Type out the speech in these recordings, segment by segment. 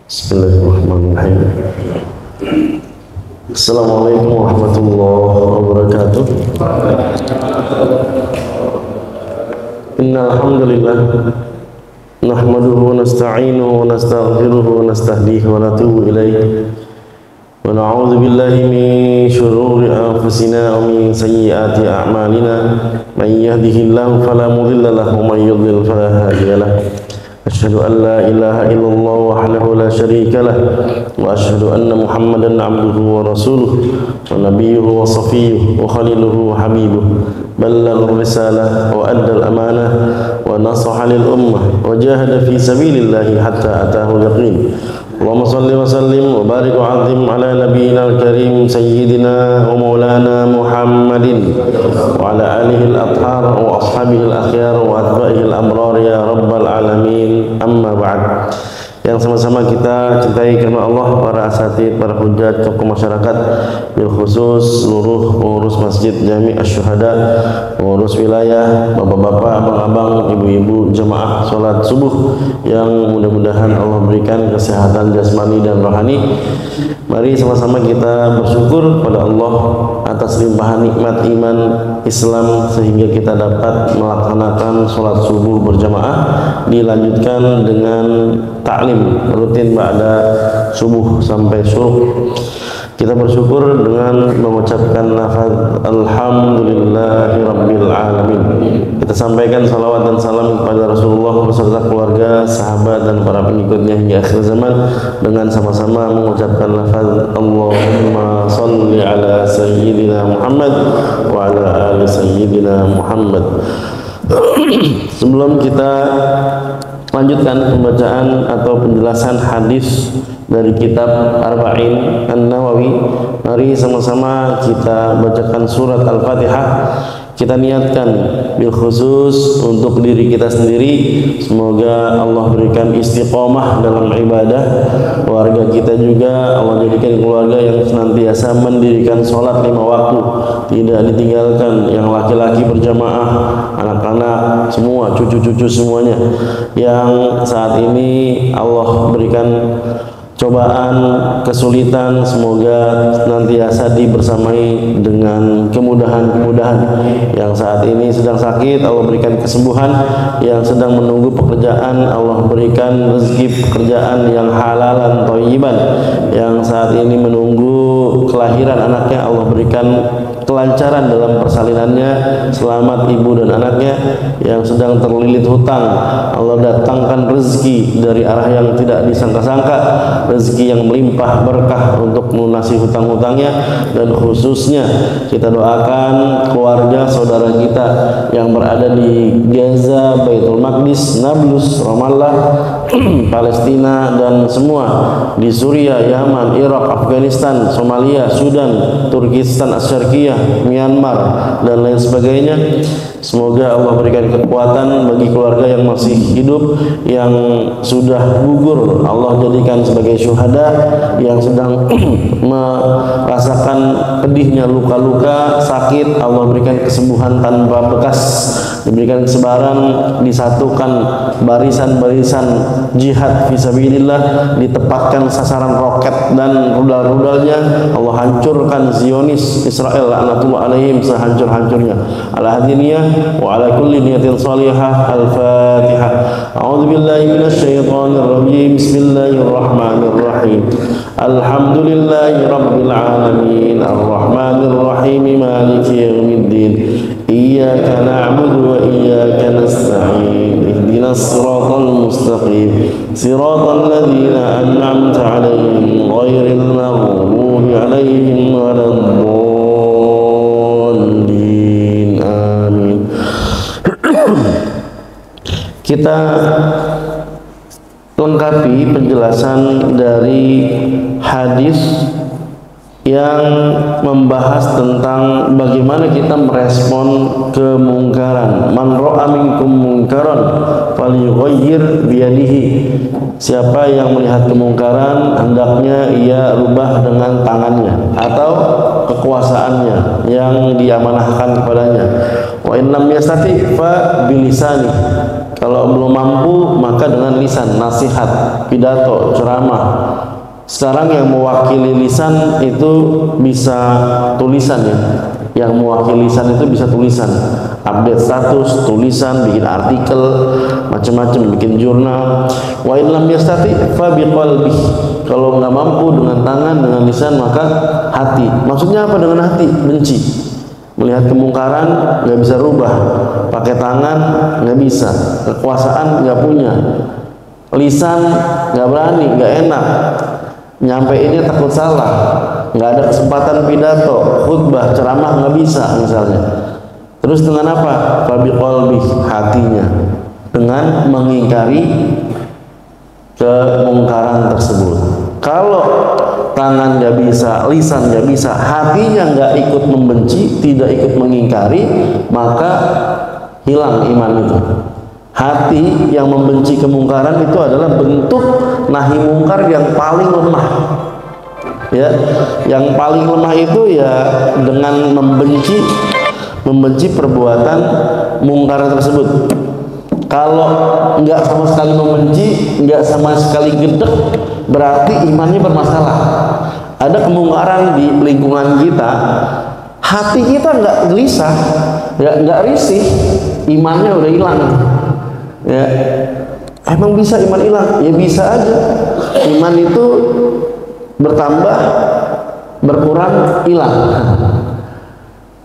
Bismillahirrahmanirrahim. Assalamualaikum warahmatullahi wabarakatuh. Innal hamdalillah nahmaduhu wa nasta'inuhu wa nastaghfiruhu wa nastahdihi wa natubu ilayhi wa na'udzu billahi min shururi anfusina wa min sayyiati a'malina may yahdihillahu fala mudilla lahu wa may yudlil fala hadiya lahu. Asyhadu an la ilaha illallah wahdahu la syarika lah wa asyhadu anna Muhammadan abduhu wa rasuluh wa nabiyyuhu wa safiyyuhu wa khaliluhu wa habibuhu ballagha risalah wa adda al-amanah wa nasaha lil ummah wa jahada fi sabilillahi hatta atahu al-yaqin. Allahumma salli wa sallim wa barik wa azim ala nabiyyina al-karim sayyidina wa maulana Muhammadin wa ala alihi al-athhar wa ashabihi al-akhyar wa atba'ihi al-amrar ya rabbal alamin. Amma ba'd. Yang sama-sama kita cintai karena Allah, para asatid, para hujat, tokoh masyarakat, bil khusus seluruh pengurus Masjid Jami' Asy-Syuhada, pengurus wilayah, bapak-bapak, abang-abang, ibu-ibu, jemaah salat subuh yang mudah-mudahan Allah berikan kesehatan jasmani dan rohani. Mari sama-sama kita bersyukur pada Allah atas limpahan nikmat iman Islam sehingga kita dapat melaksanakan sholat subuh berjamaah, dilanjutkan dengan taklim rutin ba'da subuh sampai syuruk. Kita bersyukur dengan mengucapkan lafaz alhamdulillahi rabbil alamin. Kita sampaikan salawat dan salam kepada Rasulullah beserta keluarga, sahabat dan para pengikutnya hingga akhir zaman dengan sama-sama mengucapkan lafaz Allahumma salli ala sayyidina Muhammad wa ala ali sayyidina Muhammad. Sebelum kita lanjutkan pembacaan atau penjelasan hadis dari kitab Arba'in An-Nawawi, mari sama-sama kita bacakan surat Al-Fatihah. Kita niatkan bil khusus untuk diri kita sendiri, semoga Allah berikan istiqomah dalam ibadah. Keluarga kita juga Allah jadikan keluarga yang senantiasa mendirikan sholat 5 waktu, tidak ditinggalkan, yang laki-laki berjamaah, anak-anak semua, cucu-cucu semuanya yang saat ini Allah berikan cobaan, kesulitan, semoga senantiasa dibersamai dengan kemudahan-kemudahan. Yang saat ini sedang sakit, Allah berikan kesembuhan. Yang sedang menunggu pekerjaan, Allah berikan rezeki pekerjaan yang halalan thayyiban. Yang saat ini menunggu kelahiran anaknya, Allah berikan kelancaran dalam persalinannya, selamat ibu dan anaknya. Yang sedang terlilit hutang, Allah datangkan rezeki dari arah yang tidak disangka-sangka, rezeki yang melimpah berkah untuk melunasi hutang-hutangnya. Dan khususnya kita doakan keluarga saudara kita yang berada di Gaza, Baitul Maqdis, Nablus, Ramallah, Palestina, dan semua di Suriah, Yaman, Irak, Afghanistan, Somalia, Sudan, Turkistan Asyarkiyah, Myanmar dan lain sebagainya. Semoga Allah berikan kekuatan bagi keluarga yang masih hidup, yang sudah gugur Allah jadikan sebagai syuhada, yang sedang merasakan pedihnya luka-luka, sakit, Allah berikan kesembuhan tanpa bekas, diberikan kesabaran, disatukan barisan-barisan jihad fisabilillah, ditepatkan sasaran roket dan rudal-rudalnya, Allah hancurkan Zionis Israel laknatullah alaihim sehancur-hancurnya. Ala hadiniyah wa ala kulli niyatin salihah. Al-Fatihah. A'udzu billahi minasyaitonir rajim. Bismillahirrahmanirrahim. Alhamdulillahi rabbil alamin. Arrahmanir rahim. Maliki yaumiddin. Iyyaka na'budu wa iyyaka nasta'in. Ihdinas siratal mustaqim. Siratal ladzina an'amta 'alaihim ghairil maghdubi 'alaihim waladdallin. Amin. Kita lengkapi penjelasan dari hadis yang membahas tentang bagaimana kita merespon kemungkaran. Man ra'a minkum munkaran falyughayyir biyadihi. Siapa yang melihat kemungkaran, hendaknya ia rubah dengan tangannya atau kekuasaannya yang diamanahkan kepadanya. Wa in lam yastati fa bilisani. Kalau belum mampu, maka dengan lisan, nasihat, pidato, ceramah. Sekarang yang mewakili lisan itu bisa tulisan ya. Yang mewakili lisan itu bisa tulisan, update status, tulisan, bikin artikel, macam-macam, bikin jurnal. Wa in lam yastati fa biqalbi. Kalau nggak mampu dengan tangan, dengan lisan, maka hati. Maksudnya apa dengan hati? Benci. Melihat kemungkaran nggak bisa rubah, pakai tangan nggak bisa, kekuasaan nggak punya, lisan nggak berani, nggak enak, nyampeinnya takut salah, nggak ada kesempatan pidato, khutbah, ceramah nggak bisa misalnya. Terus dengan apa? Fabi qalbi, hatinya, dengan mengingkari kemungkaran tersebut. Kalau tangan nggak bisa, lisan nggak bisa, hatinya nggak ikut membenci, tidak ikut mengingkari, maka hilang iman itu. Hati yang membenci kemungkaran itu adalah bentuk nahi mungkar yang paling lemah. Ya, yang paling lemah itu ya dengan membenci perbuatan mungkar tersebut. Kalau nggak sama sekali membenci, nggak sama sekali gedek, berarti imannya bermasalah. Ada kemungkaran di lingkungan kita, hati kita nggak gelisah, nggak risih, imannya udah hilang. Ya, emang bisa iman hilang? Ya bisa aja. Iman itu bertambah, berkurang, hilang.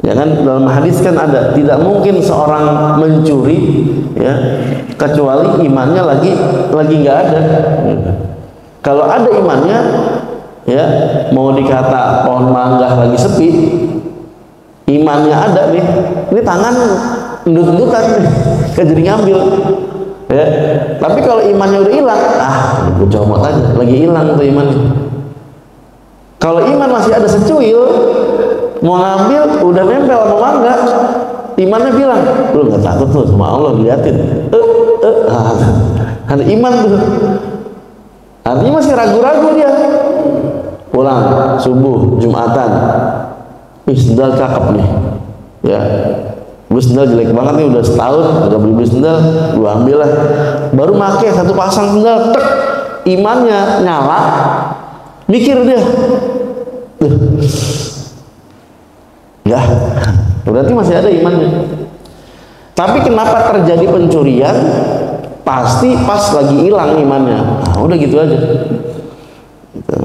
Ya kan, dalam hadis kan ada, tidak mungkin seorang mencuri ya kecuali imannya lagi nggak ada. Kalau ada imannya ya, mau dikata pohon mangga lagi sepi, imannya ada nih, ini tangan endut-endutan kan jadi ngambil ya. Tapi kalau imannya udah hilang, gue comot aja, lagi hilang tuh imannya. Kalau iman masih ada secuil, mau ngambil, udah nempel sama mangga, imannya bilang, lu nggak takut tuh sama Allah, diliatin. Ada iman tuh. Artinya masih ragu-ragu dia. Pulang subuh Jumatan, sendal cakep nih, ya. Gue sendal jelek banget nih, udah setahun udah beli sendal, gue ambil lah. Baru make satu pasang sendal, tek, imannya nyala, mikir dia. Ya, berarti masih ada imannya. Tapi kenapa terjadi pencurian? Pasti pas lagi hilang imannya. Udah gitu aja. Gitu.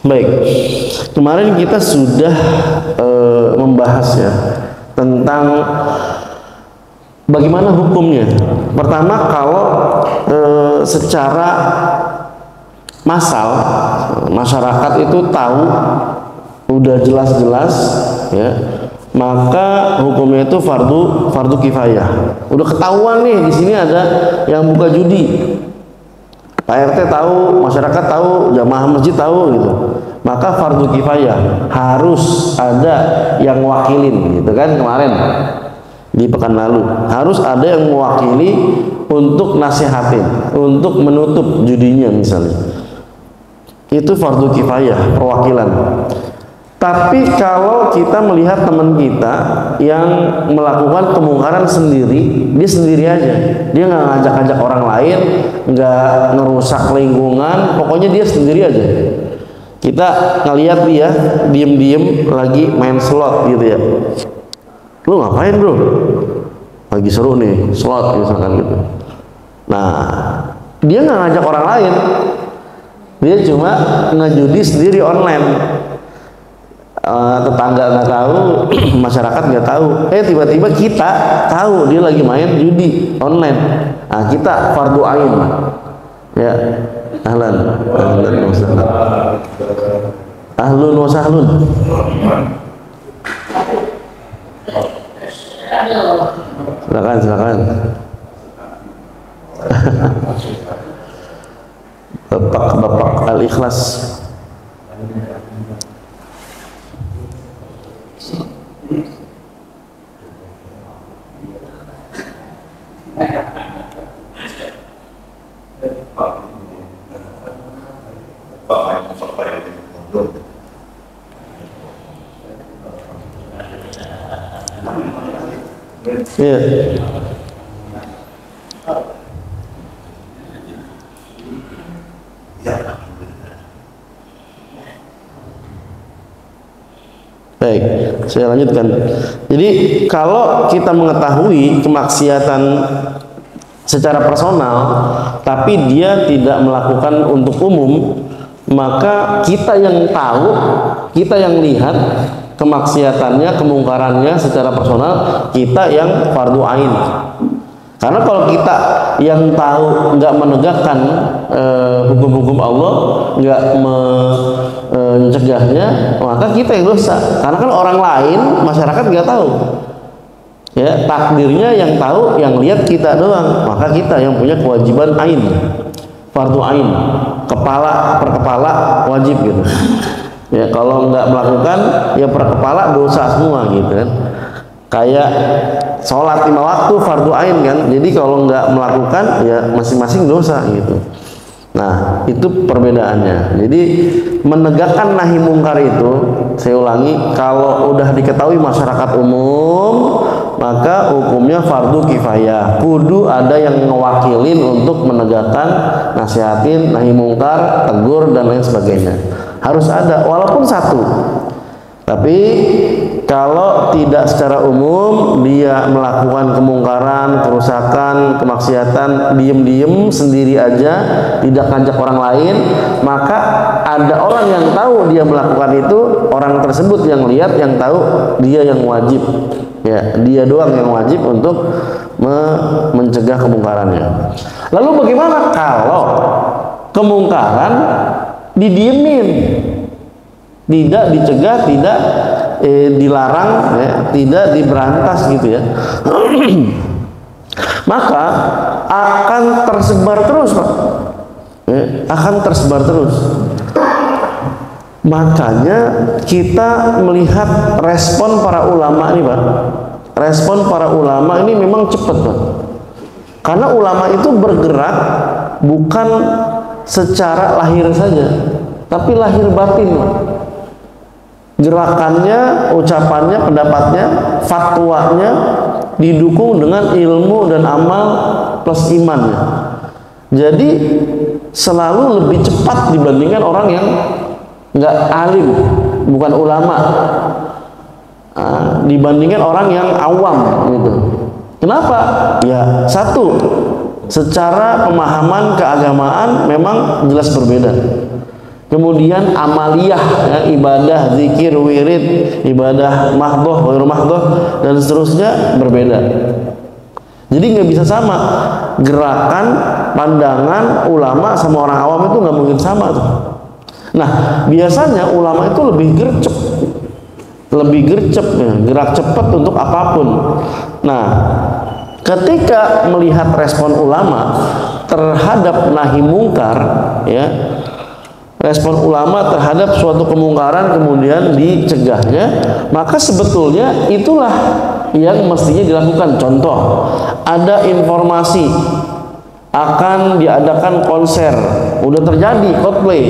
Baik, kemarin kita sudah membahas ya tentang bagaimana hukumnya. Pertama, kalau secara massal masyarakat itu tahu, udah jelas-jelas ya, maka hukumnya itu fardu kifayah. Udah ketahuan nih di sini ada yang buka judi, Pak RT tahu, masyarakat tahu, jamaah masjid tahu gitu, maka fardu kifayah, harus ada yang wakilin gitu kan. Kemarin di pekan lalu harus ada yang mewakili untuk nasihatin, untuk menutup judinya misalnya. Itu fardu kifayah, perwakilan. Tapi kalau kita melihat teman kita yang melakukan kemungkaran sendiri, dia sendiri aja, dia nggak ngajak-ngajak orang lain, nggak ngerusak lingkungan, pokoknya dia sendiri aja. Kita ngelihat dia diem-diem lagi main slot gitu ya. Lu ngapain bro? Lagi seru nih slot misalkan gitu. Nah, dia nggak ngajak orang lain, dia cuma ngejudi sendiri online. Tetangga nggak tahu, masyarakat nggak tahu. Tiba-tiba kita tahu dia lagi main judi online. Nah, kita fardu ain. Ya, ahlan wa sahlan. Ahlun wa sahlun. Silakan. Bapak Al-Ikhlas. Ya. Baik, saya lanjutkan. Jadi kalau kita mengetahui kemaksiatan secara personal, tapi dia tidak melakukan untuk umum, maka kita yang tahu, kita yang lihat kemaksiatannya, kemungkarannya secara personal, kita yang fardu ain. Karena kalau kita yang tahu nggak menegakkan hukum-hukum Allah, nggak mencegahnya, maka kita yang dosa. Karena kan orang lain, masyarakat nggak tahu. Ya, takdirnya yang tahu, yang lihat kita doang. Maka kita yang punya kewajiban ain, fardu ain, kepala per kepala wajib gitu. Ya, kalau nggak melakukan, ya per kepala dosa semua gitu kan. Kayak sholat 5 waktu fardu ain kan, jadi kalau nggak melakukan ya masing-masing dosa gitu. Nah itu perbedaannya. Jadi menegakkan nahi mungkar itu, saya ulangi, kalau udah diketahui masyarakat umum, maka hukumnya fardu kifayah. Kudu ada yang ngewakilin untuk menegakkan, nasihatin, nahi mungkar, tegur dan lain sebagainya. Harus ada, walaupun satu. Tapi kalau tidak secara umum, dia melakukan kemungkaran, kerusakan, kemaksiatan, diem-diem sendiri aja, tidak ngajak orang lain, maka ada orang yang tahu dia melakukan itu, orang tersebut yang lihat, yang tahu, dia yang wajib. Ya, dia doang yang wajib untuk mencegah kemungkarannya. Lalu bagaimana kalau kemungkaran didiemin? Tidak dicegah, tidak dilarang, ya, tidak diberantas gitu ya. Maka akan tersebar terus, Pak. Ya, akan tersebar terus. Makanya kita melihat respon para ulama ini, Pak. Respon para ulama ini memang cepat, Pak. Karena ulama itu bergerak bukan secara lahir saja, tapi lahir batin, Pak. Gerakannya, ucapannya, pendapatnya, fatwanya didukung dengan ilmu dan amal plus imannya. Jadi selalu lebih cepat dibandingkan orang yang nggak alim, bukan ulama, dibandingkan orang yang awam gitu. Kenapa? Ya satu, secara pemahaman keagamaan memang jelas berbeda. Kemudian amaliyah, ya, ibadah, zikir, wirid, ibadah mahdhoh, ghairu mahdhoh, dan seterusnya berbeda. Jadi nggak bisa sama gerakan, pandangan ulama sama orang awam itu nggak mungkin sama tuh. Nah biasanya ulama itu lebih gercep, ya, gerak cepat untuk apapun. Nah ketika melihat respon ulama terhadap nahi mungkar, ya, respon ulama terhadap suatu kemungkaran kemudian dicegahnya, maka sebetulnya itulah yang mestinya dilakukan. Contoh, ada informasi akan diadakan konser, udah terjadi Coldplay.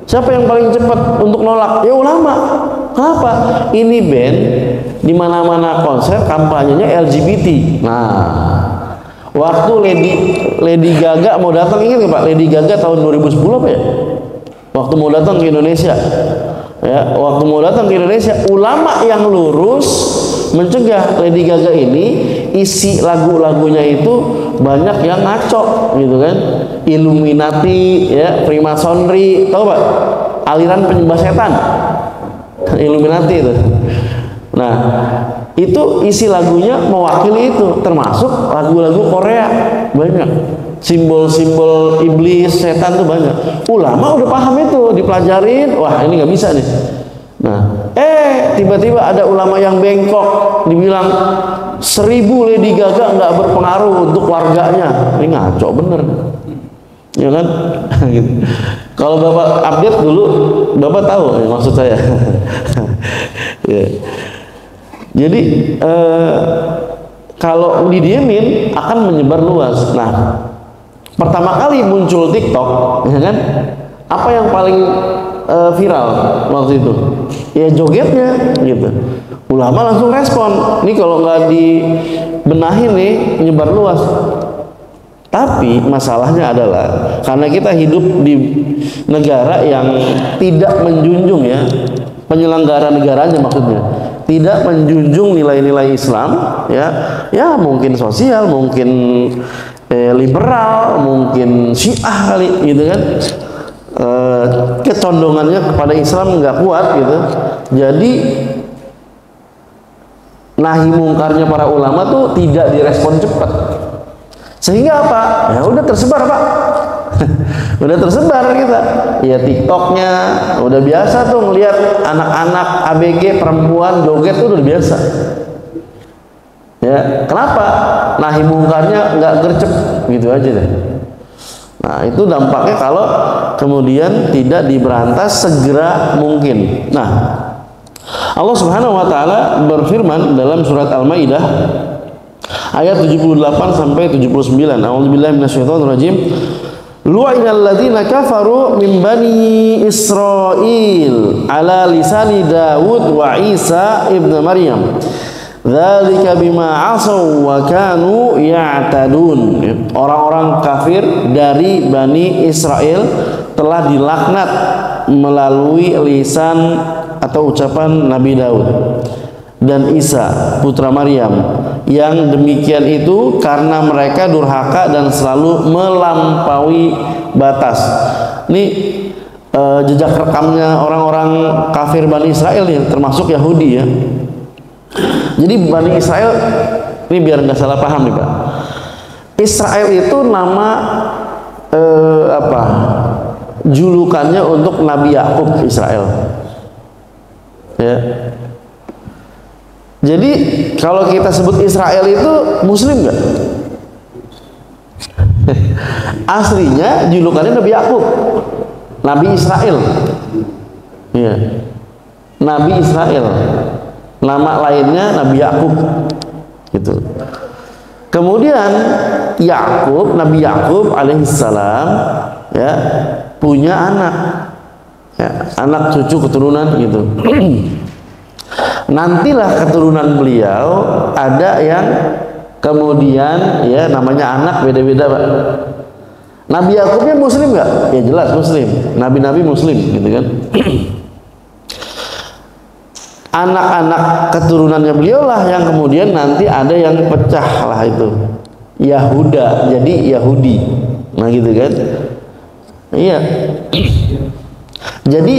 Siapa yang paling cepat untuk nolak? Ya ulama. Kenapa? Ini band di mana-mana konser kampanyenya LGBT. Nah, waktu Lady Gaga mau datang, ingat nggak Pak? Lady Gaga tahun 2010 apa ya? Waktu mau datang ke Indonesia, ya, waktu mau datang ke Indonesia, ulama yang lurus mencegah Lady Gaga ini, isi lagu-lagunya itu banyak yang ngaco, gitu kan, Illuminati, ya, Freemasonry, tahu Pak? Aliran penyembah setan, Illuminati itu. Nah, itu isi lagunya mewakili itu, termasuk lagu-lagu Korea banyak. Simbol-simbol iblis, setan tuh banyak. Ulama udah paham itu, dipelajarin, wah ini nggak bisa nih. Nah, tiba-tiba ada ulama yang bengkok, dibilang 1000 Lady Gaga nggak berpengaruh untuk warganya. Ini ngaco bener, ya kan? Gitu. Kalau Bapak update dulu, Bapak tahu maksud saya. Ya. Jadi kalau didiemin akan menyebar luas. Nah, pertama kali muncul TikTok, ya kan? Apa yang paling viral waktu itu? Ya jogetnya, gitu. Ulama langsung respon. Ini kalau nggak dibenahi nih, nyebar luas. Tapi masalahnya adalah karena kita hidup di negara yang tidak menjunjung, ya, penyelenggara negaranya maksudnya tidak menjunjung nilai-nilai Islam, ya mungkin sosial, mungkin liberal, mungkin Syiah kali gitu kan, kecondongannya kepada Islam nggak kuat gitu. Jadi nahi mungkarnya para ulama tuh tidak direspon cepat, sehingga apa? Ya udah tersebar, Pak. Udah tersebar kita. Ya TikToknya udah biasa tuh ngelihat anak-anak ABG perempuan joget tuh udah biasa. Ya, kenapa? Nahi mungkarnya nggak gercep gitu aja deh. Nah, itu dampaknya kalau kemudian tidak diberantas segera mungkin. Nah, Allah Subhanahu wa taala berfirman dalam surat Al-Maidah ayat 78 sampai 79. A'udzubillahi minasyaitonir rajim. Lu'inal ladzina kafaru min bani Israil ala lisani Daud wa Isa ibnu Maryam. Dzalika bima asaw wa kanu ya'tadun. Orang-orang kafir dari Bani Israel telah dilaknat melalui lisan atau ucapan Nabi Daud dan Isa putra Maryam, yang demikian itu karena mereka durhaka dan selalu melampaui batas. Ini jejak rekamnya orang-orang kafir Bani Israel nih, termasuk Yahudi ya. Jadi Bani Israel ini biar nggak salah paham nih Pak, Israel itu nama julukannya untuk Nabi Yakub Israel ya. Jadi kalau kita sebut Israel itu Muslim nggak? Aslinya julukannya Nabi Yakub, Nabi Israel ya. Nabi Israel, nama lainnya Nabi Yakub gitu. Kemudian Yakub, Nabi Yakub alaihissalam ya, punya anak ya, anak cucu keturunan gitu. Nantilah keturunan beliau ada yang kemudian ya namanya anak beda-beda Pak. Nabi Yakubnya Muslim nggak? Ya jelas Muslim. Nabi-nabi Muslim gitu kan. Anak-anak keturunannya beliau lah yang kemudian nanti ada yang pecah lah itu Yahuda jadi Yahudi, nah gitu kan. Iya. Jadi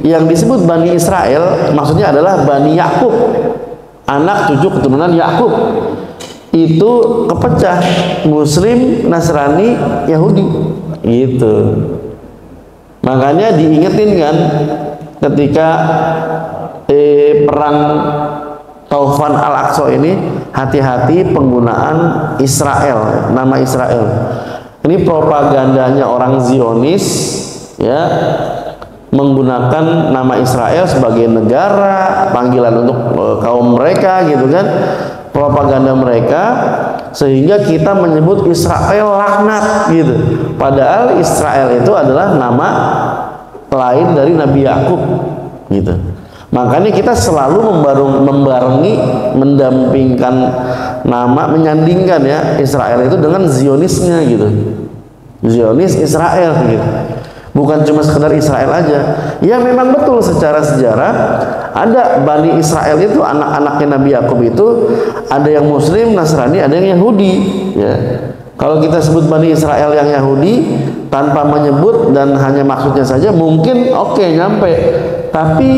yang disebut Bani Israel maksudnya adalah Bani Yakub, anak cucu keturunan Yakub. Itu kepecah Muslim, Nasrani, Yahudi gitu. Makanya diingetin kan ketika perang Taufan Al-Aqsa ini, hati-hati penggunaan Israel, nama Israel. Ini propagandanya orang Zionis ya, menggunakan nama Israel sebagai negara, panggilan untuk kaum mereka gitu kan, propaganda mereka, sehingga kita menyebut Israel laknat gitu. Padahal Israel itu adalah nama lain dari Nabi Yakub gitu. Makanya kita selalu membarengi, mendampingkan nama, menyandingkan ya Israel itu dengan Zionisnya gitu. Zionis Israel gitu. Bukan cuma sekedar Israel aja. Ya memang betul secara sejarah ada Bani Israel itu anak-anaknya Nabi Yakub itu ada yang Muslim, Nasrani, ada yang Yahudi ya. Kalau kita sebut Bani Israel yang Yahudi tanpa menyebut dan hanya maksudnya saja mungkin oke, nyampe. Tapi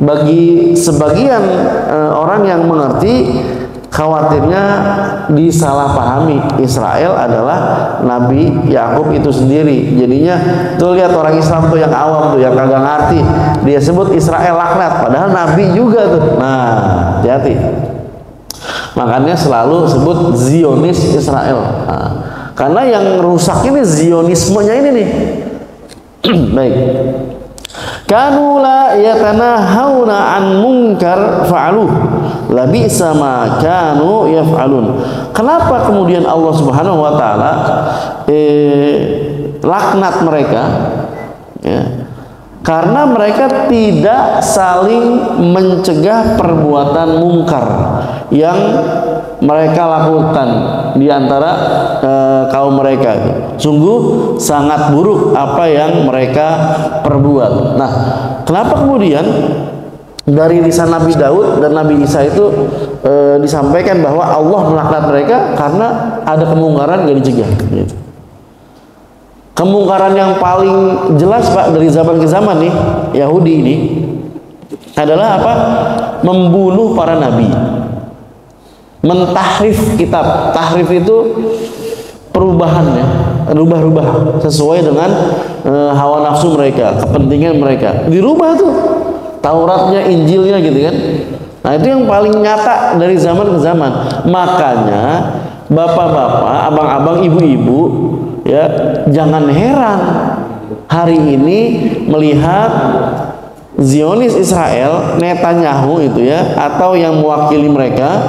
bagi sebagian orang yang mengerti, khawatirnya disalahpahami Israel adalah Nabi Yakub itu sendiri. Jadinya tuh lihat orang Islam tuh yang awam tuh yang kagak ngerti, dia sebut Israel laknat padahal Nabi juga tuh. Nah, hati-hati. Makanya selalu sebut Zionis Israel. Nah, karena yang rusak ini Zionismenya ini nih. Baik. Kanu la yatanahawna an munkar fa'aluh labisa ma kanu yaf'alun. Kenapa kemudian Allah Subhanahu wa taala laknat mereka ya? Karena mereka tidak saling mencegah perbuatan mungkar yang mereka lakukan di antara kaum mereka. Sungguh sangat buruk apa yang mereka perbuat. Nah, kenapa kemudian dari lisan Nabi Daud dan Nabi Isa itu disampaikan bahwa Allah melaknat mereka karena ada kemungkaran gak dicegah gitu. Kemungkaran yang paling jelas Pak dari zaman ke zaman nih Yahudi ini adalah apa? Membunuh para nabi, mentahrif kitab. Tahrif itu perubahan ya, rubah-rubah sesuai dengan hawa nafsu mereka, kepentingan mereka. Dirubah tuh Tauratnya, Injilnya gitu kan. Nah, itu yang paling nyata dari zaman ke zaman. Makanya bapak-bapak, abang-abang, ibu-ibu ya, jangan heran hari ini melihat Zionis Israel, Netanyahu itu ya, atau yang mewakili mereka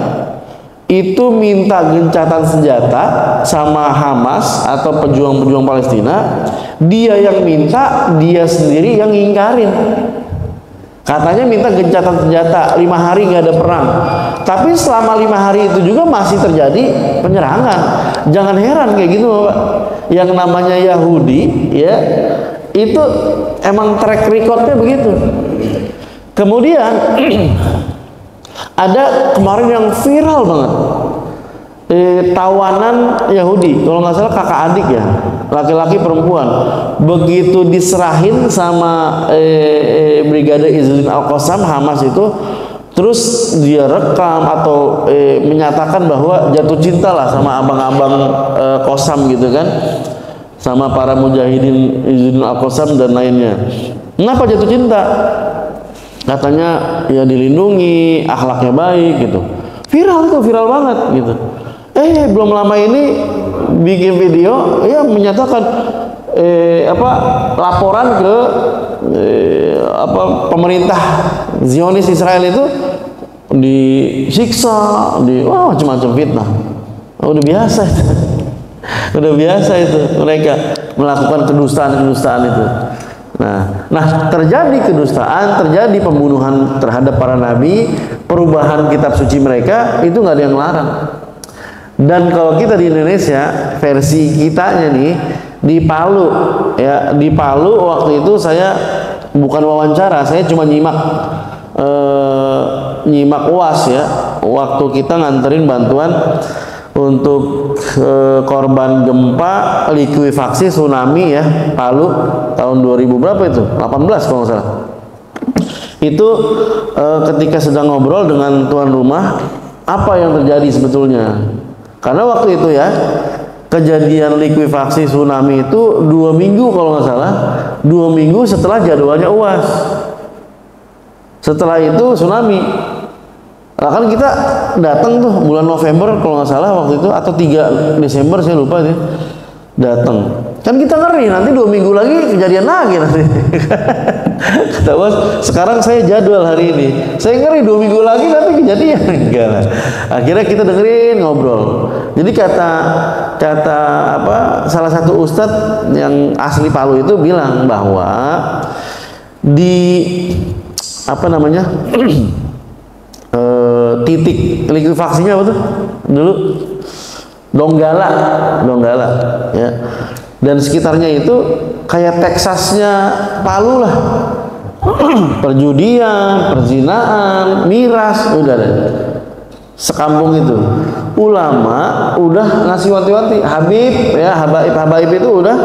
itu minta gencatan senjata sama Hamas atau pejuang-pejuang Palestina. Dia yang minta, dia sendiri yang ngingkarin. Katanya minta gencatan senjata, 5 hari nggak ada perang. Tapi selama 5 hari itu juga masih terjadi penyerangan. Jangan heran kayak gitu Pak. Yang namanya Yahudi ya, itu emang track recordnya begitu. Kemudian ada kemarin yang viral banget, tawanan Yahudi, kalau nggak salah kakak adik ya, laki-laki perempuan, begitu diserahin sama Brigade Izzuddin Al-Qassam Hamas itu, terus dia rekam atau menyatakan bahwa jatuh cinta lah sama abang-abang Qassam gitu kan, sama para mujahidin Izzuddin Al-Qassam dan lainnya. Kenapa jatuh cinta? Katanya ya dilindungi, akhlaknya baik gitu. Viral tuh, viral banget gitu. Belum lama ini bikin video ya menyatakan laporan ke pemerintah Zionis Israel itu disiksa, macam-macam fitnah. Udah biasa itu. Udah biasa itu mereka melakukan kedustaan-kedustaan itu. Nah, terjadi kedustaan, terjadi pembunuhan terhadap para nabi, perubahan kitab suci mereka, itu nggak ada yang larang. Dan kalau kita di Indonesia, versi kitanya nih di Palu ya, di Palu waktu itu saya bukan wawancara, saya cuma nyimak UAS ya, waktu kita nganterin bantuan untuk korban gempa, likuifaksi, tsunami ya, Palu tahun 2000 berapa itu? 18 kalau nggak salah. Itu ketika sedang ngobrol dengan tuan rumah, apa yang terjadi sebetulnya? Karena waktu itu ya, kejadian likuifaksi tsunami itu 2 minggu kalau nggak salah, 2 minggu setelah jadwalnya UAS. Setelah itu tsunami. Nah, kan kita datang tuh bulan November kalau nggak salah waktu itu, atau 3 Desember saya lupa nih, datang. Kan kita ngeri nanti 2 minggu lagi kejadian lagi nanti. Kata bos, sekarang saya jadwal hari ini, saya ngeri 2 minggu lagi nanti kejadian. Enggak lah. Akhirnya kita dengerin ngobrol. Jadi kata salah satu ustadz yang asli Palu itu bilang bahwa di titik likuifaksinya apa tuh dulu, Donggala ya, dan sekitarnya itu kayak Teksasnya Palu lah. Perjudian, perzinaan, miras, udah deh sekampung itu. Ulama udah ngasih wanti-wanti, Habaib itu udah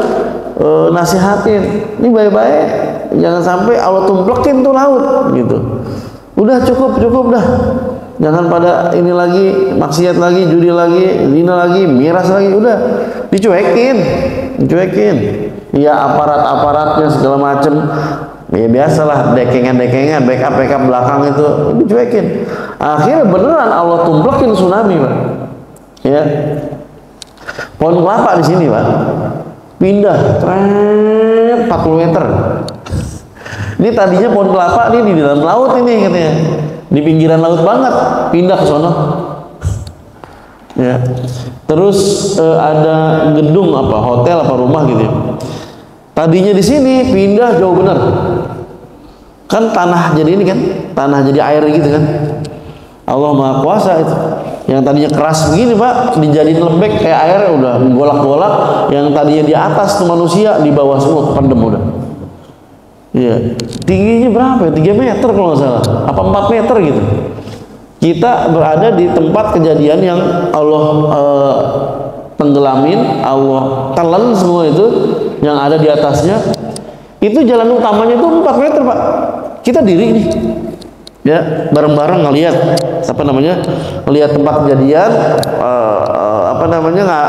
nasihatin, ini baik-baik, jangan sampai Allah tumplekin tuh laut gitu. Udah cukup dah, jangan pada ini lagi, maksiat lagi, judi lagi, zina lagi, miras lagi, udah dicuekin. Ya aparat-aparatnya segala macem, ya biasalah, dekengan, backup belakang itu dicuekin. Akhirnya beneran Allah tumplekin tsunami Pak. Ya, pohon kelapa di sini Pak, pindah 40 meter. Ini tadinya pohon kelapa ini di dalam laut ini katanya, di pinggiran laut banget, pindah ke sono. Ya. Terus ada gedung hotel rumah gitu ya. Tadinya di sini pindah jauh bener. Kan tanah jadi ini kan, tanah jadi air gitu kan. Allah Maha Kuasa itu. Yang tadinya keras begini Pak, dijadiin lembek kayak air, udah golak-golak. Yang tadinya di atas tuh manusia, di bawah semua pendem udah. Iya, tingginya berapa ya? 3 meter kalau nggak salah, apa 4 meter gitu. Kita berada di tempat kejadian yang Allah tenggelamin, Allah telan semua itu yang ada di atasnya. Itu jalan utamanya itu 4 meter Pak. Kita diri nih, ya bareng-bareng ngelihat ngelihat tempat kejadian,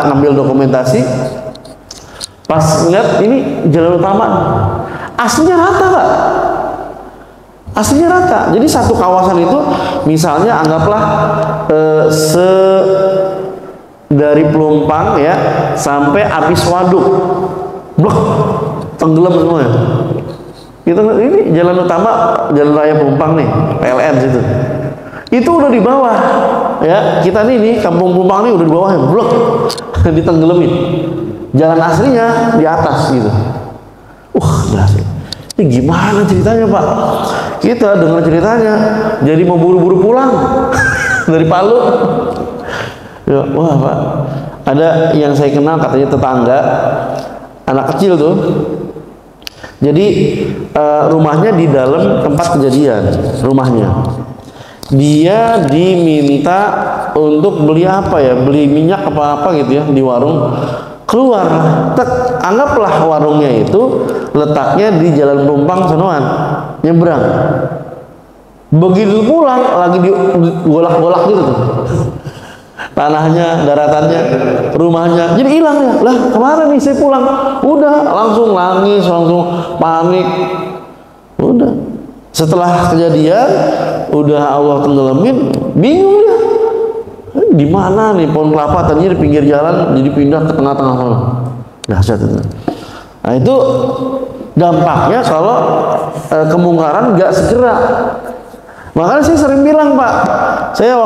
ngambil dokumentasi. Pas ngeliat ini jalan utama, aslinya rata Pak. Aslinya rata. Jadi satu kawasan itu misalnya anggaplah dari Pelumpang ya sampai habis waduk, blok tenggelam semua ya. Ini jalan utama, jalan raya Pelumpang nih, PLN situ. Itu udah di bawah ya. Kita nih kampung Pelumpang nih udah di bawah ya, blok ditenggelamin. Jalan aslinya di atas gitu. Dahsyat. Ini gimana ceritanya Pak? Kita dengar ceritanya jadi mau buru-buru pulang dari Palu. Ya, wah Pak, ada yang saya kenal katanya tetangga, anak kecil tuh. Jadi rumahnya di dalam tempat kejadian, rumahnya. Dia diminta untuk beli apa ya, beli minyak apa-apa gitu ya di warung. Keluar, anggaplah warungnya itu letaknya di Jalan Pelumpang sonoan, nyebrang. Begitu pulang lagi digolak-golak gitu tuh. Tanahnya, daratannya, rumahnya, jadi hilang ya. Lah kemana nih saya pulang? Udah langsung nangis, langsung panik. Udah. Setelah kejadian, udah Allah tenggelamin, bingung dia. Di mana nih pohon kelapa tadinya di pinggir jalan jadi pindah ke tengah-tengah sana. Dahsyat itu. Nah itu dampaknya kalau kemungkaran nggak segera. Makanya saya sering bilang Pak, saya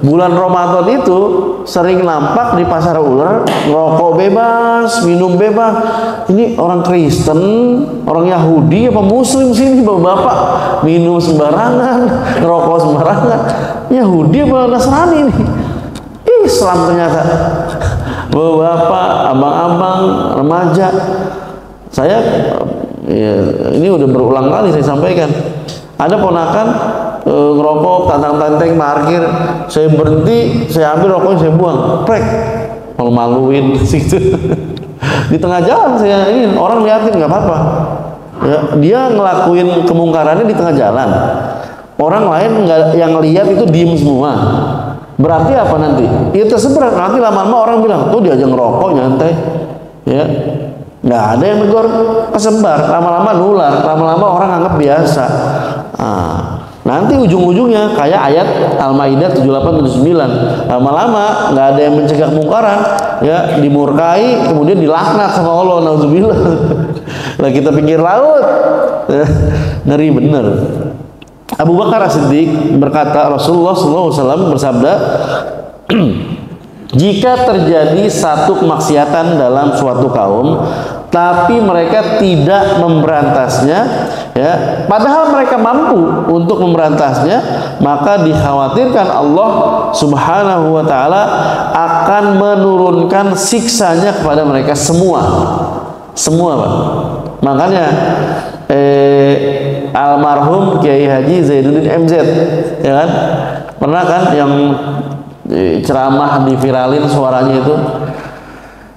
bulan Ramadan itu sering nampak di pasar ular, ngerokok bebas, minum bebas. Ini orang Kristen, orang Yahudi apa Muslim sini bapak-bapak minum sembarangan, ngerokok sembarangan. Yahudi apa Nasrani nih? Islam ternyata. Bapak-bapak, abang-abang, remaja. Saya ya, ini udah berulang kali saya sampaikan. Ada ponakan ngerokok, tantang-tanteng, parkir, saya berhenti, saya ambil rokoknya, saya buang, prek, malu-maluin situ. Di tengah jalan saya ini orang liatin nggak apa-apa. Ya, dia ngelakuin kemungkarannya di tengah jalan. Orang lain yang lihat itu diem semua. Berarti apa nanti? Itu tersebar. Nanti lama-lama orang bilang, tuh dia aja ngerokok nyantai, ya. Nggak ada yang negor, kesebar, lama-lama nular, lama-lama orang anggap biasa. Nanti ujung-ujungnya kayak ayat Al-Maidah 78-79, lama-lama nggak ada yang mencegah kemungkaran, ya dimurkai, kemudian dilaknat sama Allah, nauzubillah. Lah kita pinggir laut, ngeri bener. Abu Bakar As-Siddiq berkata, Rasulullah SAW bersabda, jika terjadi satu kemaksiatan dalam suatu kaum, tapi mereka tidak memberantasnya, ya, padahal mereka mampu untuk memberantasnya, maka dikhawatirkan Allah Subhanahu wa Ta'ala akan menurunkan siksanya kepada mereka semua, Pak. Makanya almarhum Kiai Haji Zainuddin MZ, ya kan, pernah kan yang ceramah diviralin suaranya itu,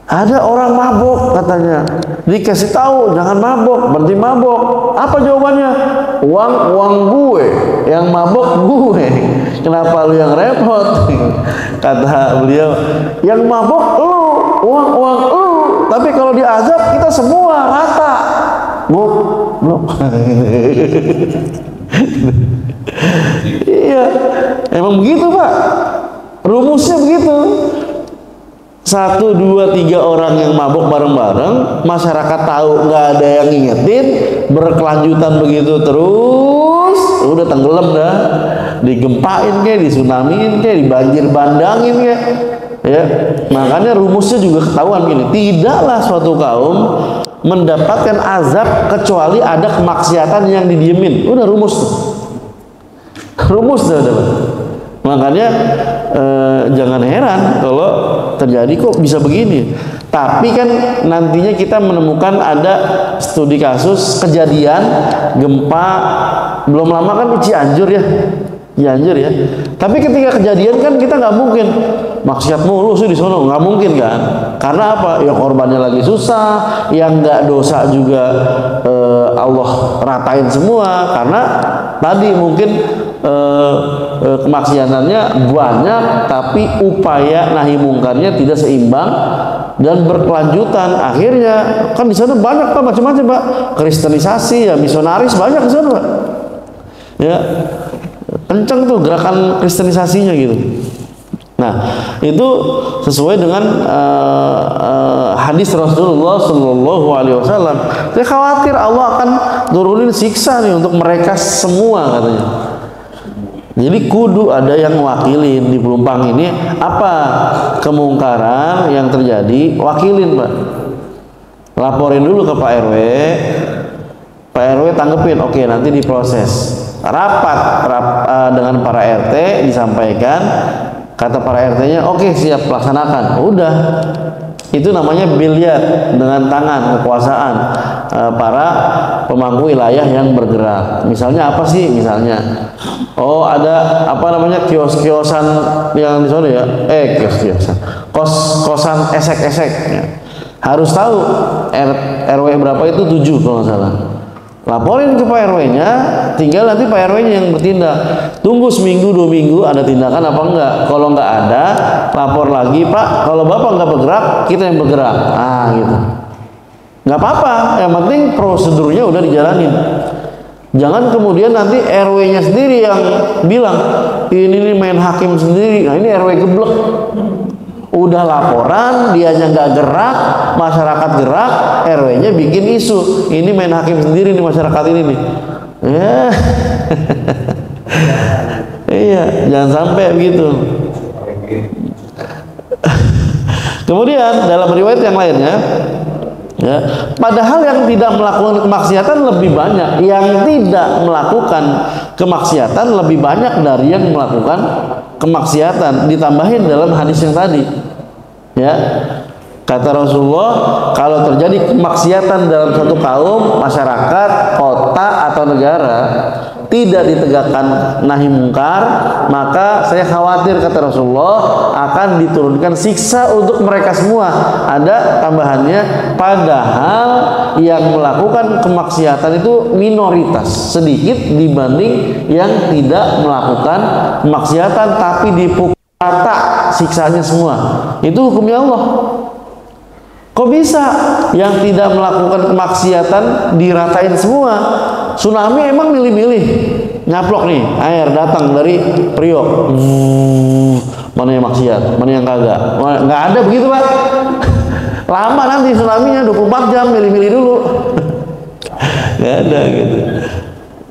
ada orang mabok katanya, dikasih tahu jangan mabok, berhenti mabok. Apa jawabannya? Uang gue, yang mabok gue, kenapa lu yang repot? Kata beliau, yang mabok lu, uang lu, tapi kalau diazab kita semua rata. Iya, emang begitu Pak, rumusnya begitu. 1, 2, 3 orang yang mabuk bareng-bareng, masyarakat tahu, nggak ada yang ngingetin, berkelanjutan begitu terus, udah tenggelam dah, digempain kayak, disunamiin kayak, dibanjir bandangin kayak, ya. Makanya rumusnya juga ketahuan gini, tidaklah suatu kaum mendapatkan azab kecuali ada kemaksiatan yang didiemin. Udah rumus tuh, rumus tuh. Makanya jangan heran kalau terjadi kok bisa begini. Tapi kan nantinya kita menemukan ada studi kasus kejadian gempa belum lama kan di Cianjur ya. Cianjur ya. Tapi ketika kejadian kan kita nggak mungkin maksiat mulu sih di sono, nggak mungkin kan? Karena apa? Ya korbannya lagi susah, yang nggak dosa juga Allah ratain semua. Karena tadi mungkin kemaksiatannya banyak, tapi upaya nahi mungkarnya tidak seimbang dan berkelanjutan. Akhirnya kan di sana banyak Pak, macam-macam Pak, kristenisasi ya, misionaris banyak di sana Pak. Ya, kencang tuh gerakan kristenisasinya gitu. Nah, itu sesuai dengan hadis Rasulullah Shallallahu Alaihi Wasallam. Saya khawatir Allah akan turunin siksa nih untuk mereka semua katanya. Jadi kudu ada yang wakilin di Pelumpang ini, apa kemungkaran yang terjadi, wakilin Pak. Laporin dulu ke Pak RW. Pak RW tanggepin, oke nanti diproses. Rapat dengan para RT disampaikan, kata para RT-nya oke siap laksanakan. Udah. Itu namanya biliat dengan tangan, kekuasaan para pemangku wilayah yang bergerak. Misalnya apa sih? Misalnya, oh ada apa namanya kios-kiosan yang di sana ya? Kios-kiosan, kos-kosan esek-esek. Ya. Harus tahu RW berapa itu 7 kalau nggak salah. Laporin ke Pak RW-nya, tinggal nanti Pak RW-nya yang bertindak. Tunggu seminggu, 2 minggu ada tindakan apa enggak. Kalau enggak ada, lapor lagi, Pak. Kalau Bapak enggak bergerak, kita yang bergerak. Ah, gitu. Enggak apa-apa, yang penting prosedurnya udah dijalanin. Jangan kemudian nanti RW-nya sendiri yang bilang, ini nih main hakim sendiri. Nah, ini RW geblek. Udah laporan, dianya nggak gerak, masyarakat gerak, RW-nya bikin isu. Ini main hakim sendiri nih masyarakat ini nih. Ya. Iya, jangan sampai begitu. Kemudian dalam riwayat yang lainnya, ya, padahal yang tidak melakukan kemaksiatan lebih banyak, yang tidak melakukan kemaksiatan lebih banyak dari yang melakukan kemaksiatan. Ditambahin dalam hadis yang tadi, ya, kata Rasulullah, kalau terjadi kemaksiatan dalam satu kaum, masyarakat, kota atau negara tidak ditegakkan nahi mungkar, maka saya khawatir, kata Rasulullah, akan diturunkan siksa untuk mereka semua. Ada tambahannya, padahal yang melakukan kemaksiatan itu minoritas, sedikit dibanding yang tidak melakukan kemaksiatan, tapi dipukul rata siksanya semua. Itu hukumnya Allah. Kok bisa yang tidak melakukan kemaksiatan diratain semua? Tsunami emang milih-milih, nyaplok nih air datang dari Priok, mana yang maksiat, mana yang kagak. Nggak ada begitu Pak. Lama nanti tsunami-nya 24 jam, milih-milih dulu. Nggak ada gitu.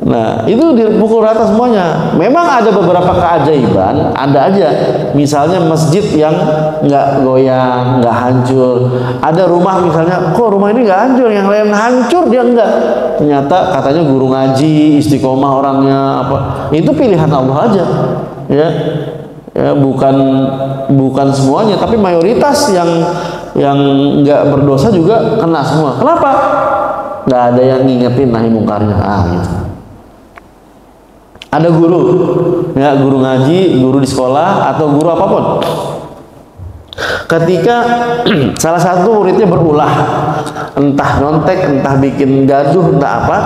Nah, itu dipukul rata semuanya. Memang ada beberapa keajaiban, ada aja. Misalnya masjid yang nggak goyang, nggak hancur. Ada rumah misalnya, kok rumah ini nggak hancur, yang lain hancur, dia enggak. Ternyata katanya guru ngaji, istiqomah orangnya apa. Itu pilihan Allah aja. Ya. Ya, bukan semuanya, tapi mayoritas yang nggak berdosa juga kena semua. Kenapa? Nggak ada yang ngingetin nahi mungkarnya. Gitu. Ada guru, ya, guru ngaji, guru di sekolah, atau guru apapun. Ketika salah satu muridnya berulah, entah nyontek, entah bikin gaduh, entah apa,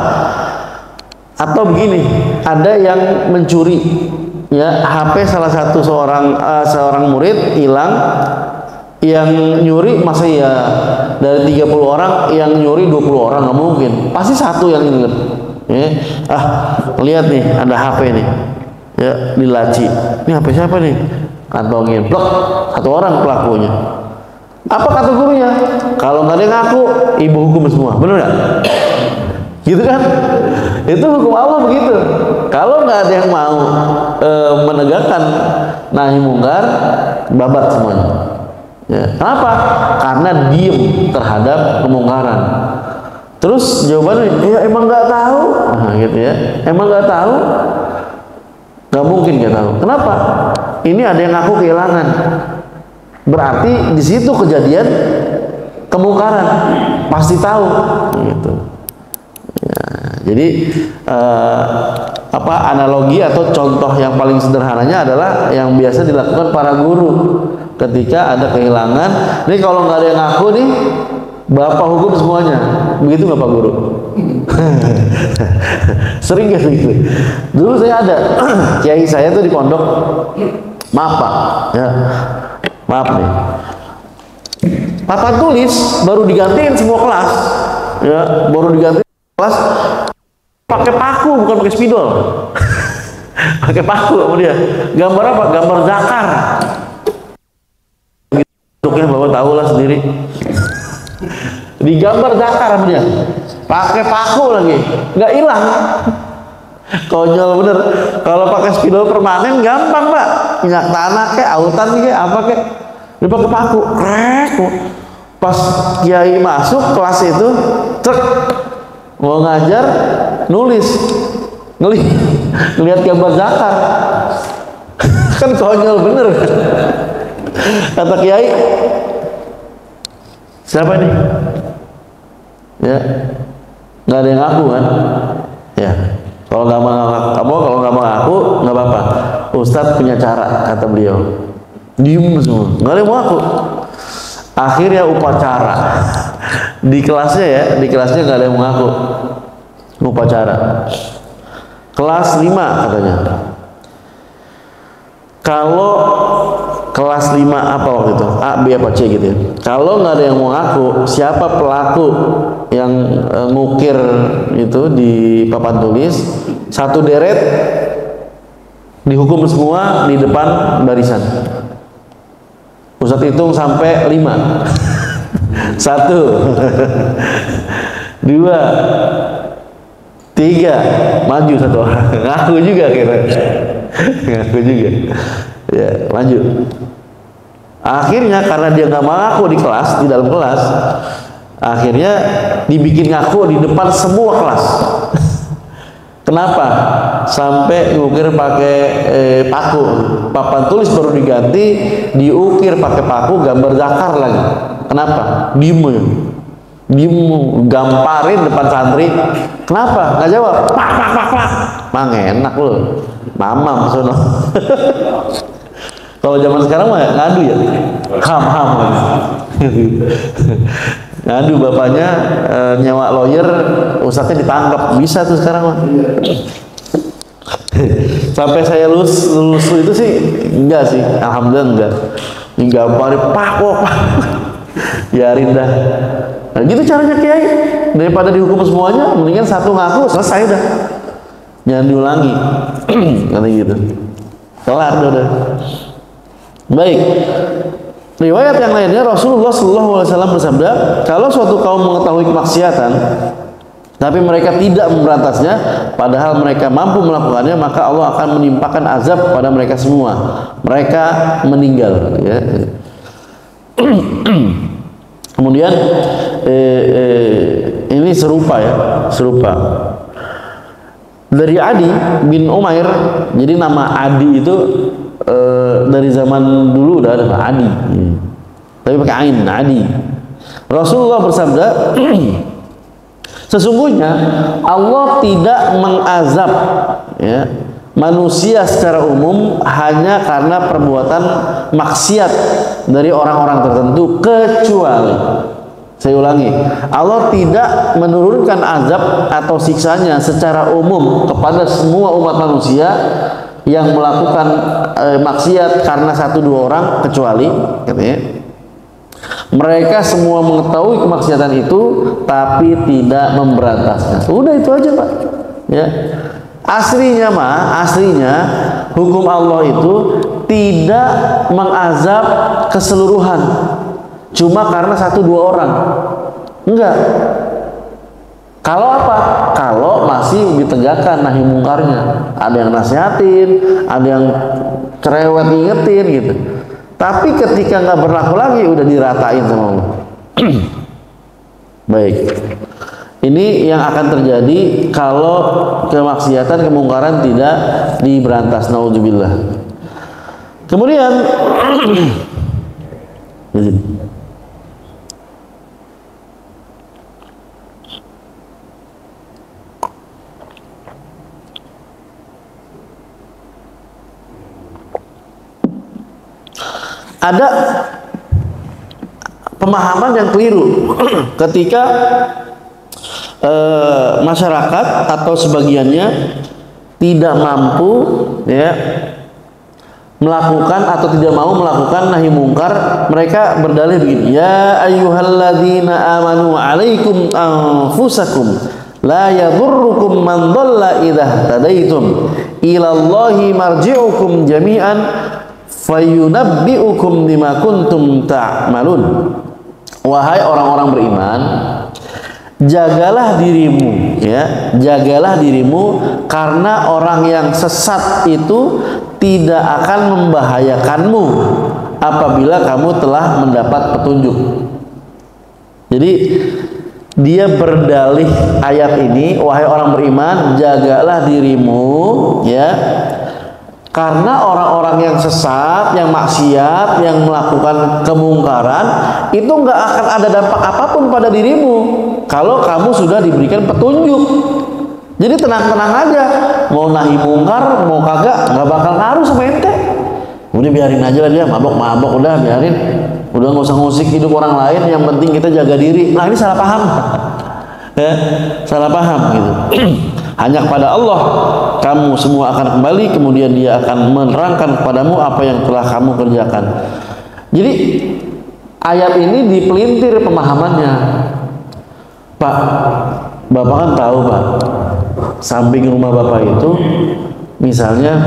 atau begini, ada yang mencuri, ya, HP salah satu seorang murid hilang, yang nyuri masa ya dari 30 orang yang nyuri 20 orang, nggak mungkin, pasti satu yang inget. Ya, lihat nih ada HP nih, ya, di laci. Ini HP siapa nih? Kantongin, blok, satu orang pelakunya. Apa kata gurunya? Kalau nggak ada yang ngaku, ibu hukum semua, benar nggak? Gitu kan? Itu hukum Allah begitu. Kalau nggak ada yang mau menegakkan nahi mungkar, babat semuanya. Ya. Kenapa? Karena diem terhadap kemungkaran. Terus jawabannya, ya emang nggak tahu, gitu ya, emang nggak tahu, nggak mungkin nggak tahu. Kenapa? ini ada yang ngaku kehilangan. Berarti di situ kejadian kemungkaran, pasti tahu gitu. Ya, jadi analogi atau contoh yang paling sederhananya adalah yang biasa dilakukan para guru ketika ada kehilangan. Ini kalau nggak ada yang ngaku nih, bapak hukum semuanya. Begitu nggak Pak Guru? Sering gak gitu? Dulu saya ada kiai saya tuh di pondok. Maaf Pak, ya maaf nih. Papan tulis baru digantiin semua kelas, ya baru digantiin kelas. Pakai paku bukan pakai spidol. Pakai paku sama dia. Gambar apa? Gambar zakar. Bentuknya bapak tahu lah sendiri. Digambar zakar sama dia. Pakai paku lagi, nggak hilang. Konyol bener. Kalau pakai spidol permanen gampang Pak. Minyak tanah kayak autan kayak apa kayak. Dia pakai paku. Krek. Pas kiai masuk kelas itu, cek mau ngajar, nulis, ngelihat gambar zakar. Kan konyol bener. Kata kiai, siapa nih? Ya, nggak ada yang ngaku kan? Ya, kalau nggak mau ngaku, nggak apa-apa. Ustadz punya cara, kata beliau. Diem semua, nggak ada yang mau ngaku. Akhirnya upacara di kelasnya nggak ada yang mau ngaku. Upacara kelas 5 katanya. Kalau kelas 5 apa waktu itu? A, B, apa C gitu ya. Kalau nggak ada yang mau ngaku, siapa pelaku yang ngukir itu di papan tulis, satu deret dihukum semua di depan barisan. Ustadz hitung sampai 5. 1 2 3, maju satu orang. Ngaku juga kira. Ngaku juga. Ya, lanjut. Akhirnya karena dia nggak ngaku di kelas, di dalam kelas, akhirnya dibikin ngaku di depan semua kelas. Kenapa? Sampai ngukir pakai paku. Papan tulis baru diganti, diukir pakai paku, gambar zakar lagi. Kenapa? Diem, gamparin depan santri. Kenapa? Nggak jawab. Pak. Mang enak loh. Mamam sono. Kalau zaman sekarang mah ngadu ya. Ham. Ngadu bapaknya nyewa lawyer, ustadznya ditangkap. Bisa tuh sekarang mah. Sampai saya lulus itu sih enggak sih, alhamdulillah enggak. Gamparin pak. Biarin dah. Nah gitu caranya kiai. Daripada dihukum semuanya, mendingan satu ngaku selesai dah. Jangan diulangi. Kata gitu. Kelar udah. Baik. Riwayat yang lainnya Rasulullah SAW bersabda, kalau suatu kaum mengetahui kemaksiatan tapi mereka tidak memberantasnya, padahal mereka mampu melakukannya, maka Allah akan menimpakan azab pada mereka semua. Mereka meninggal. Ya. Kemudian ini serupa. Dari Adi bin Umair. Jadi nama Adi itu dari zaman dulu udah ada Adi. Tapi pakai ain, Adi. Rasulullah bersabda, sesungguhnya Allah tidak mengazab ya, manusia secara umum hanya karena perbuatan maksiat dari orang-orang tertentu, kecuali, saya ulangi, Allah tidak menurunkan azab atau siksanya secara umum kepada semua umat manusia yang melakukan maksiat karena 1-2 orang, kecuali katanya mereka semua mengetahui kemaksiatan itu tapi tidak memberantasnya. Udah itu aja Pak ya. Aslinya hukum Allah itu tidak mengazab keseluruhan cuma karena 1-2 orang. Enggak. Kalau apa? Kalau masih ditegakkan nahi mungkarnya, ada yang nasihatin, ada yang cerewet ngingetin gitu. Tapi ketika nggak berlaku lagi, udah diratain sama Allah. Baik. Ini yang akan terjadi kalau kemaksiatan, kemungkaran tidak diberantas. Naudzubillah. Kemudian ada pemahaman yang keliru ketika masyarakat atau sebagiannya tidak mampu ya melakukan atau tidak mau melakukan nahi mungkar. Mereka berdalih begini, ya ayyuhalladzina amanu alaikum anfusakum la yadurrukum man dhalla idza tadaitum ilallahi marji'ukum jami'an fayunabbi'ukum bima kuntum ta'malun. Wahai orang-orang beriman, jagalah dirimu ya, jagalah dirimu karena orang yang sesat itu tidak akan membahayakanmu apabila kamu telah mendapat petunjuk. Jadi dia berdalih ayat ini, wahai orang beriman, jagalah dirimu ya, karena orang-orang yang sesat, yang maksiat, yang melakukan kemungkaran itu nggak akan ada dampak apapun pada dirimu kalau kamu sudah diberikan petunjuk. Jadi tenang-tenang aja, mau nahi mungkar, mau kagak, nggak bakal ngaruh sama ente. Udah biarin aja lah dia, mabok-mabok, udah biarin. Udah nggak usah ngusik hidup orang lain, yang penting kita jaga diri. Nah ini salah paham. Ya, salah paham gitu. Hanya kepada Allah kamu semua akan kembali, kemudian dia akan menerangkan kepadamu apa yang telah kamu kerjakan. Jadi ayat ini dipelintir pemahamannya. Pak, Bapak kan tahu Pak, samping rumah Bapak itu misalnya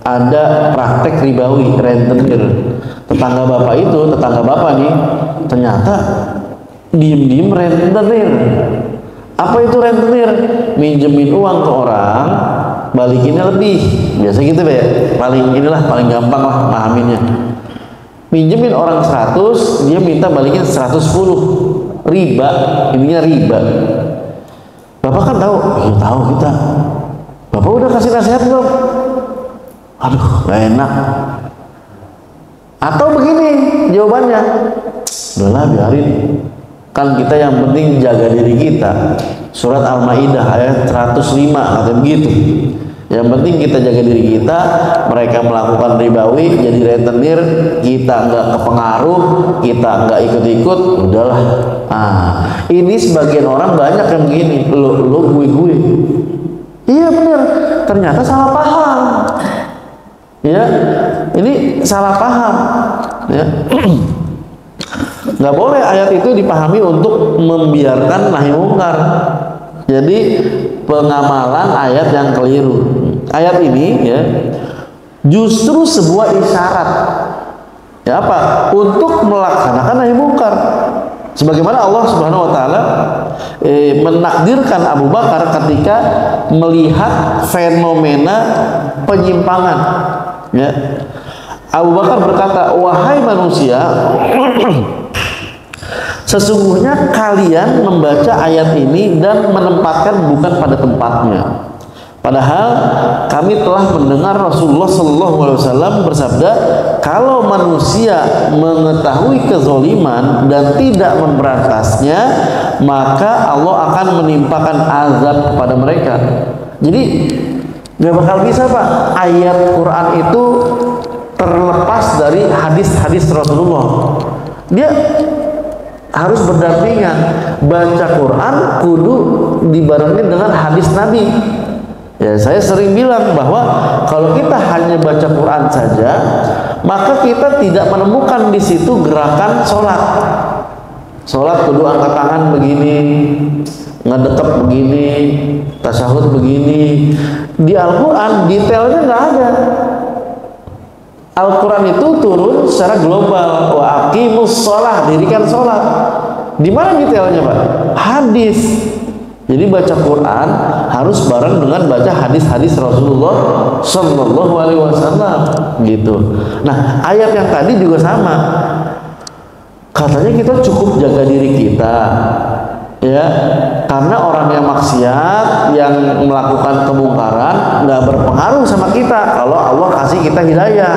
ada praktek ribawi, rentenir. Tetangga Bapak itu, tetangga Bapak nih ternyata diem-diem rentenir. Apa itu rentenir? Minjemin uang ke orang, balikinnya lebih. Biasa gitu ya. Paling gampang lah pahaminnya. Minjemin orang 100, dia minta balikin 110. Riba, ininya riba. Bapak kan tahu? Ya tahu kita. Bapak udah kasih nasihat belum? Aduh, gak enak. Atau begini jawabannya, udahlah biarin. Kan kita yang penting jaga diri kita. Surat Al-Maidah ayat 105 kata begitu. Yang penting kita jaga diri kita. Mereka melakukan ribawi jadi rentenir, kita nggak kepengaruh, kita nggak ikut-ikut, udahlah. Ini sebagian orang banyak yang begini, lo gue. Iya benar, ternyata salah paham. Ya, ini salah paham. Ya. Nggak boleh ayat itu dipahami untuk membiarkan nahi mungkar. Jadi pengamalan ayat yang keliru. Ayat ini ya justru sebuah isyarat. Ya apa? Untuk melaksanakan nahi mungkar. Sebagaimana Allah Subhanahu wa taala menakdirkan Abu Bakar ketika melihat fenomena penyimpangan. Ya. Abu Bakar berkata, wahai manusia, sesungguhnya kalian membaca ayat ini dan menempatkan bukan pada tempatnya. Padahal kami telah mendengar Rasulullah SAW bersabda, kalau manusia mengetahui kezoliman dan tidak memberantasnya, maka Allah akan menimpakan azab kepada mereka. Jadi nggak bakal bisa Pak, ayat Quran itu terlepas dari hadis-hadis Rasulullah. Dia harus berdampingan. Baca Quran kudu dibarengi dengan hadis Nabi. Ya, saya sering bilang bahwa kalau kita hanya baca Quran saja, maka kita tidak menemukan di situ gerakan sholat. Sholat kudu angkat tangan begini, ngedekap begini, tasyahud begini. Di Al-Quran detailnya nggak ada. Al-Quran itu turun secara global. Wa aqimus sholah, dirikan sholat. Di mana detailnya Pak? Hadis. Jadi baca Quran harus bareng dengan baca hadis-hadis Rasulullah Sallallahu Alaihi Wasallam gitu. Nah ayat yang tadi juga sama. Katanya kita cukup jaga diri kita, ya, karena orang yang maksiat, yang melakukan kemungkaran nggak berpengaruh sama kita kalau Allah kasih kita hidayah.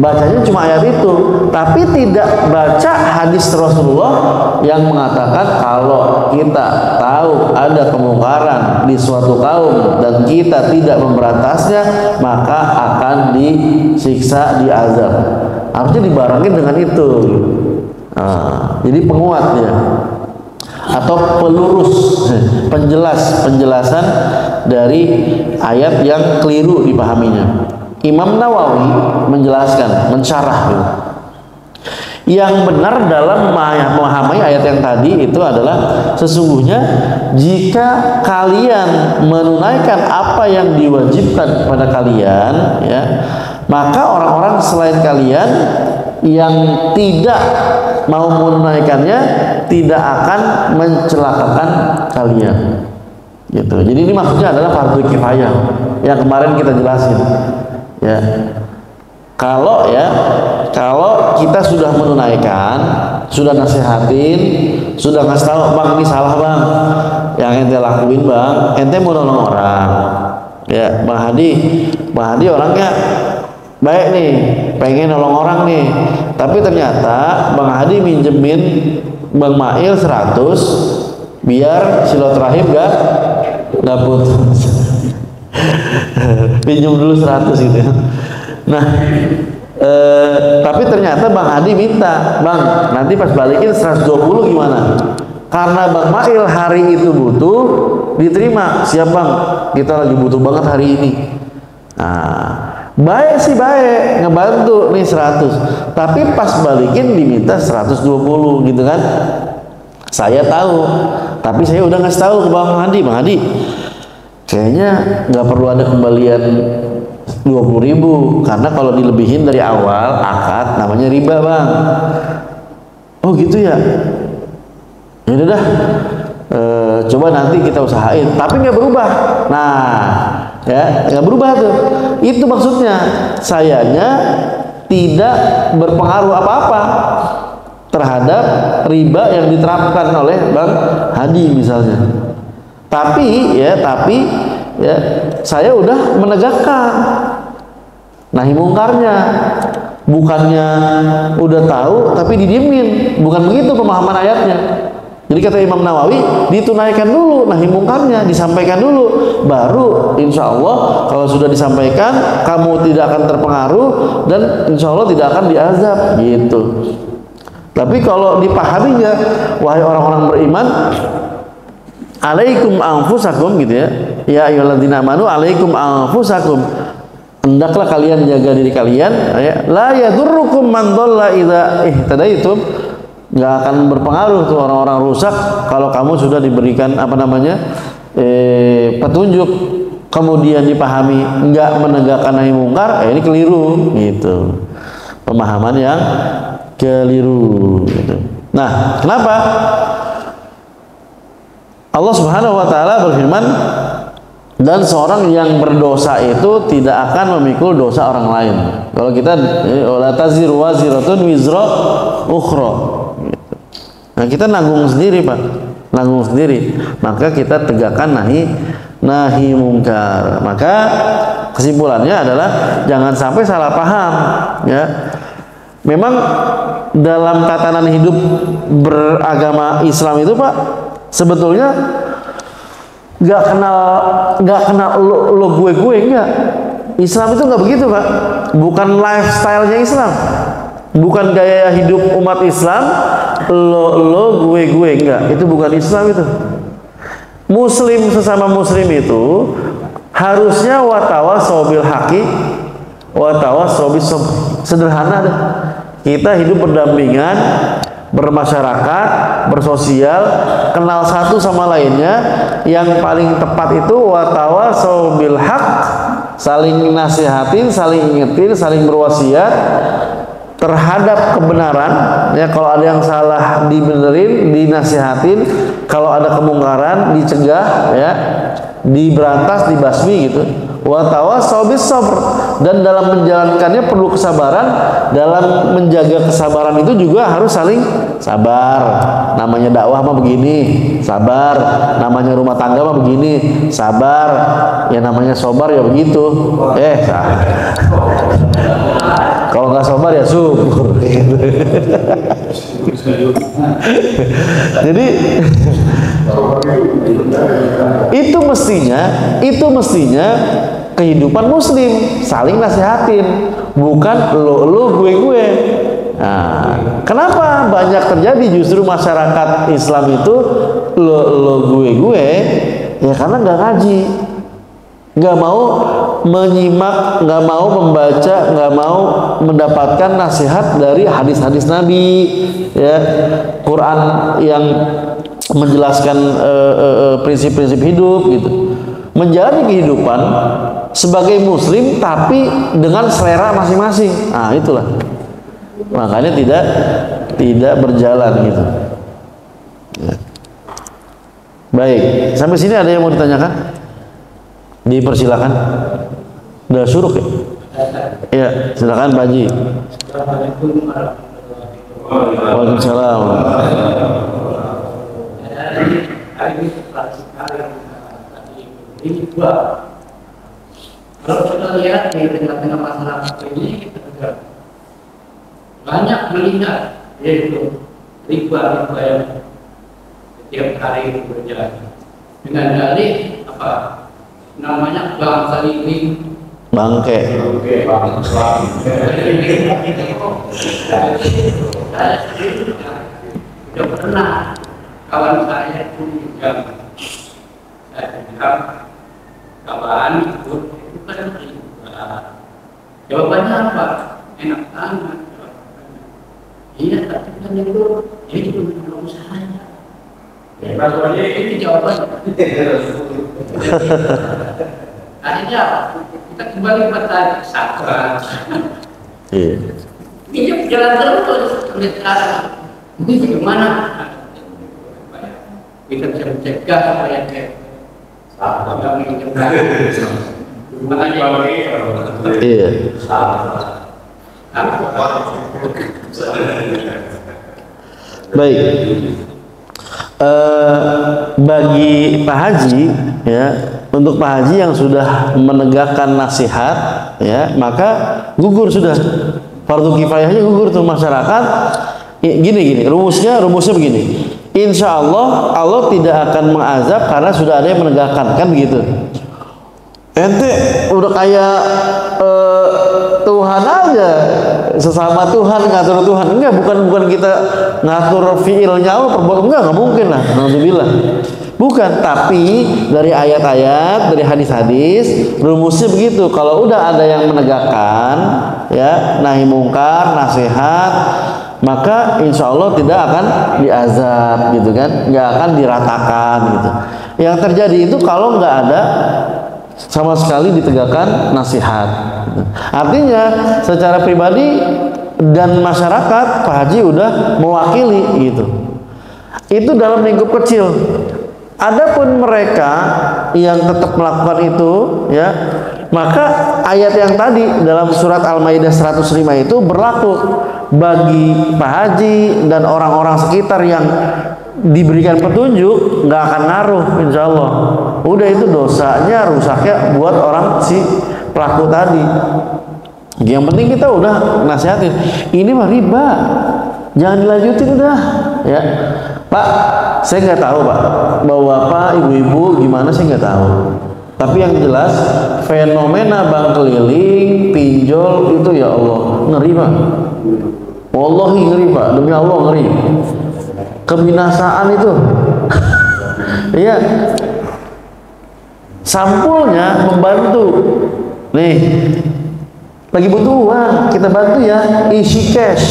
Bacanya cuma ayat itu, tapi tidak baca hadis Rasulullah yang mengatakan kalau kita tahu ada kemungkaran di suatu kaum dan kita tidak memberantasnya, maka akan disiksa, diazab. Harusnya dibarengin dengan itu. Jadi penguatnya atau pelurus, penjelasan dari ayat yang keliru dipahaminya. Imam Nawawi menjelaskan, mensyarah gitu. Yang benar dalam memahami ayat yang tadi itu adalah sesungguhnya jika kalian menunaikan apa yang diwajibkan kepada kalian, ya, maka orang-orang selain kalian yang tidak mau menunaikannya tidak akan mencelakakan kalian. Gitu. Jadi ini maksudnya adalah fardu kifayah yang kemarin kita jelasin. Ya, kalau kita sudah menunaikan, sudah nasihatin, sudah ngasih tahu, bang ini salah bang, yang ente lakuin bang, ente mau nolong orang, ya bang Hadi orangnya baik nih, pengen nolong orang nih, tapi ternyata bang Hadi minjemin bang Mail 100 biar silaturahim gak putus. Pinjam dulu 100 gitu ya. Nah, tapi ternyata Bang Hadi minta, Bang, nanti pas balikin 120 gimana? Karena Bang Mail hari itu butuh, diterima. Siap Bang, kita lagi butuh banget hari ini. Nah, baik sih baik, ngebantu nih 100. Tapi pas balikin diminta 120 gitu kan. Saya tahu, tapi saya udah ngasih tahu ke Bang Hadi, kayaknya nggak perlu ada kembalian 20.000 karena kalau dilebihin dari awal akad namanya riba bang. Oh gitu ya. Ya udah dah. Coba nanti kita usahain. Tapi nggak berubah. Nah, ya nggak berubah tuh. Itu maksudnya. Sayanya tidak berpengaruh apa-apa terhadap riba yang diterapkan oleh Bang Hadi misalnya. Tapi saya udah menegakkan nahi mungkarnya, bukannya udah tahu tapi didiemin, bukan begitu pemahaman ayatnya. Jadi kata Imam Nawawi, ditunaikan dulu nahi mungkarnya, disampaikan dulu, baru insya Allah kalau sudah disampaikan kamu tidak akan terpengaruh dan insya Allah tidak akan diazab gitu. Tapi kalau dipahaminya, wahai orang-orang beriman, alaikum anfusakum gitu ya. Ya ayyuhalladzina amanu alaikum anfusakum. Hendaklah kalian jaga diri kalian ya. La yadurrukum man dhalla idza ihtadaitum. Enggak akan berpengaruh tuh orang-orang rusak kalau kamu sudah diberikan petunjuk kemudian dipahami enggak menegakkan nahi mungkar, ini keliru gitu. Pemahaman yang keliru gitu. Nah, kenapa? Allah Subhanahu wa taala berfirman, dan seorang yang berdosa itu tidak akan memikul dosa orang lain. Kalau kita la taziru waziratun wizra ukhra. Nah, kita nanggung sendiri, Pak. Nanggung sendiri. Maka kita tegakkan nahi mungkar. Maka kesimpulannya adalah jangan sampai salah paham, ya. Memang dalam tatanan hidup beragama Islam itu, Pak, sebetulnya nggak kenal lo gue enggak. Islam itu nggak begitu, Pak. Bukan lifestyle-nya Islam, bukan gaya hidup umat Islam. Lo gue enggak. Itu bukan Islam itu. Muslim sesama Muslim itu harusnya watawasau bil haqi watawasau bis sabr. Sederhana deh. Kita hidup berdampingan, bermasyarakat, bersosial, kenal satu sama lainnya. Yang paling tepat itu watawasau bil haq, saling nasihatin, saling ingetin, saling berwasiat terhadap kebenaran. Ya, kalau ada yang salah dibenerin, dinasihatin, kalau ada kemungkaran dicegah, ya, diberantas, dibasmi gitu. Wa tawassaw bis sabr, dan dalam menjalankannya perlu kesabaran. Dalam menjaga kesabaran itu juga harus saling sabar. Namanya dakwah mah begini, sabar. Namanya rumah tangga mah begini, sabar. Ya namanya sabar ya begitu. Kalau nggak sabar ya syukur. Jadi itu mestinya kehidupan muslim, saling nasihatin, bukan lo gue. Nah, kenapa banyak terjadi justru masyarakat Islam itu lo gue? Ya karena nggak ngaji, nggak mau menyimak, nggak mau membaca, nggak mau mendapatkan nasihat dari hadis-hadis Nabi, ya, Quran yang menjelaskan prinsip-prinsip hidup gitu. Menjalani kehidupan sebagai muslim tapi dengan selera masing-masing. Nah, itulah. Makanya tidak berjalan gitu. Ya. Baik, sampai sini ada yang mau ditanyakan? Dipersilakan. Udah suruk ya? Iya, silakan Pak Haji. Waalaikumsalam. Ini dua. Kalau kita lihat di tengah-tengah masyarakat ini, banyak melihat yaitu riba yang setiap hari berjalan dengan dalih apa namanya bangsa ini bangke. Sudah pernah kawan saya itu yang saya bilang kawan ikut itu kan riba. Jawabannya apa? Enak banget. Iya, tapi kan itu dia juga belum usahanya. Ya, ini jawaban. Akhirnya kita kembali pada sabar. Iya. Ini jalan terus sampai sekarang. Ini bagaimana? Kita bisa mencegah supaya dia tidak mencegah. Iya. Baik. Bagi Pak Haji, ya, untuk Pak Haji yang sudah menegakkan nasihat, ya, maka gugur sudah. Fardu kifayahnya gugur tuh masyarakat. Gini, rumusnya begini. Insya Allah tidak akan mengazab karena sudah ada yang menegakkan, kan begitu. Ente udah kayak Tuhan aja, sesama Tuhan, ngatur Tuhan. Enggak, bukan kita ngatur fiilnya Allah, perbuatan, enggak mungkin lah. Alhamdulillah. Bukan, tapi dari ayat-ayat, dari hadis-hadis, rumusnya begitu. Kalau udah ada yang menegakkan, ya, nahi mungkar, nasihat, maka insya Allah tidak akan diazab, gitu kan, nggak akan diratakan, gitu. Yang terjadi itu kalau nggak ada sama sekali ditegakkan nasihat. Artinya secara pribadi dan masyarakat Pak Haji udah mewakili gitu. Itu dalam lingkup kecil. Adapun mereka yang tetap melakukan itu, ya, maka ayat yang tadi dalam surat Al-Maidah 105 itu berlaku bagi Pak Haji dan orang-orang sekitar yang diberikan petunjuk, nggak akan ngaruh, insya Allah. Udah itu dosanya, rusaknya buat orang si pelaku tadi. Yang penting kita udah nasihatin, ini mah riba, jangan dilanjutin udah, ya. Pak, saya nggak tahu Pak, bapak, ibu-ibu gimana saya nggak tahu. Tapi yang jelas fenomena bank keliling, pinjol itu ya Allah ngeri Pak. Wallahi ngeri Pak, demi Allah ngeri. Kebinasaan itu. Iya. Sampulnya membantu. Nih, lagi butuh uang, kita bantu ya, isi cash.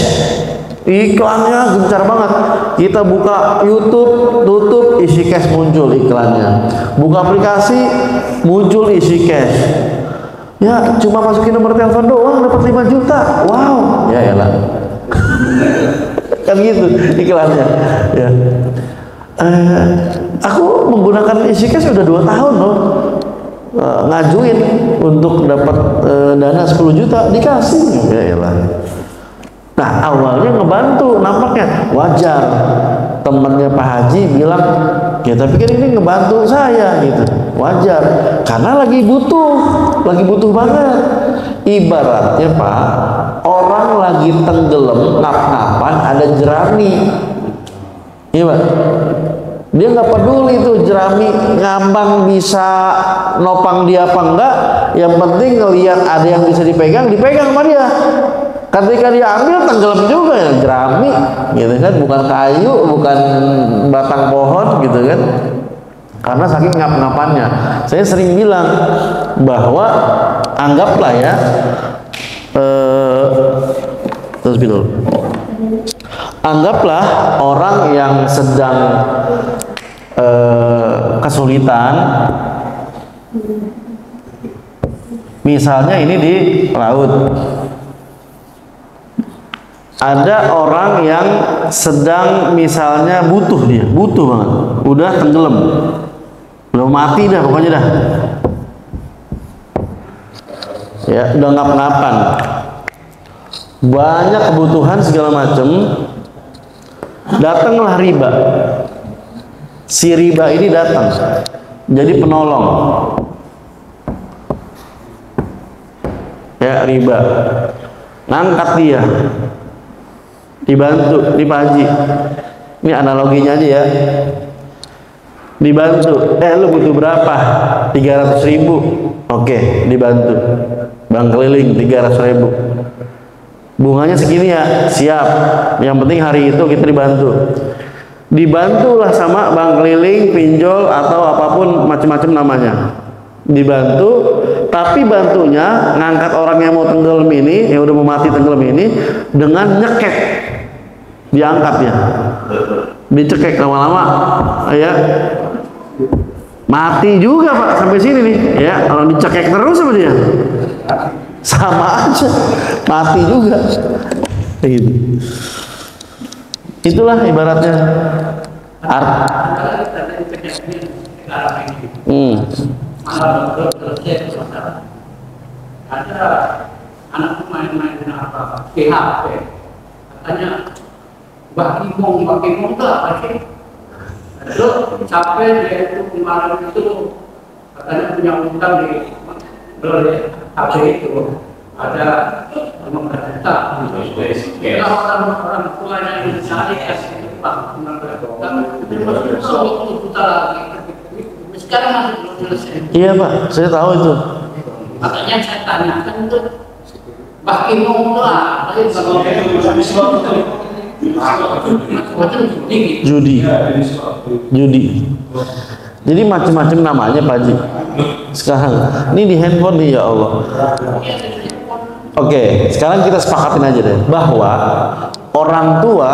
Iklannya gencar banget. Kita buka YouTube, tutup, isi cash muncul iklannya. Buka aplikasi, muncul isi cash. Ya, cuma masukin nomor telepon doang dapat 5 juta. Wow, ya elah. Kan gitu iklannya. Ya. Aku menggunakan isi cash udah 2 tahun loh. ngajuin untuk dapat dana 10 juta, dikasih. Ya elah. Nah, awalnya ngebantu, nampaknya wajar. Temannya Pak Haji bilang, ya tapi kan ini ngebantu saya gitu. Wajar, karena lagi butuh banget. Ibaratnya Pak, orang lagi tenggelam, ngap-ngapan, ada jerami. Iya Pak, dia nggak peduli tuh jerami ngambang bisa nopang dia apa enggak. Yang penting ngelihat ada yang bisa dipegang sama dia. Ketika dia ambil, tenggelam juga ya jerami, gitu kan, bukan kayu, bukan batang pohon, gitu kan. Karena saking ngap-ngapannya. Saya sering bilang bahwa anggaplah ya, anggaplah orang yang sedang kesulitan, misalnya ini di laut. Ada orang yang sedang misalnya butuh banget, udah tenggelam, udah mati dah pokoknya dah, ya udah ngap-ngapan, banyak kebutuhan segala macam. Datanglah riba, si riba ini datang jadi penolong, ya riba ngangkat dia, dibantu di Pak Haji. Ini analoginya aja ya, dibantu. Lu butuh berapa? 300.000. Oke, dibantu. Bank keliling 300.000. Bunganya segini ya, siap. Yang penting hari itu kita dibantu. Dibantulah sama bank keliling, pinjol atau apapun macam-macam namanya. Dibantu, tapi bantunya ngangkat orang yang mau tenggelam ini, yang udah mau mati tenggelam ini, dengan nyekek. Diangkat ya, dicekek lama-lama, ya mati juga Pak sampai sini nih, ya kalau dicekek terus sama dia, sama aja, mati juga. Gitu. Itulah ibaratnya ada anak main-main apa? PHP, katanya bakimong tuh apa sih? Lalu capek dia itu kemarin itu katanya punya utang di HP itu ada 15 juta. Kalau orang tuanya yang dicari kasih Pak 15 juta lagi. Sekarang masih belum selesai. Iya Pak, saya tahu itu. Makanya saya tanyakan itu bakimong tuh apa? Judi. Jadi macam-macam namanya Pak Haji. Sekarang ini di handphone nih, ya Allah. Oke, sekarang kita sepakatin aja deh bahwa orang tua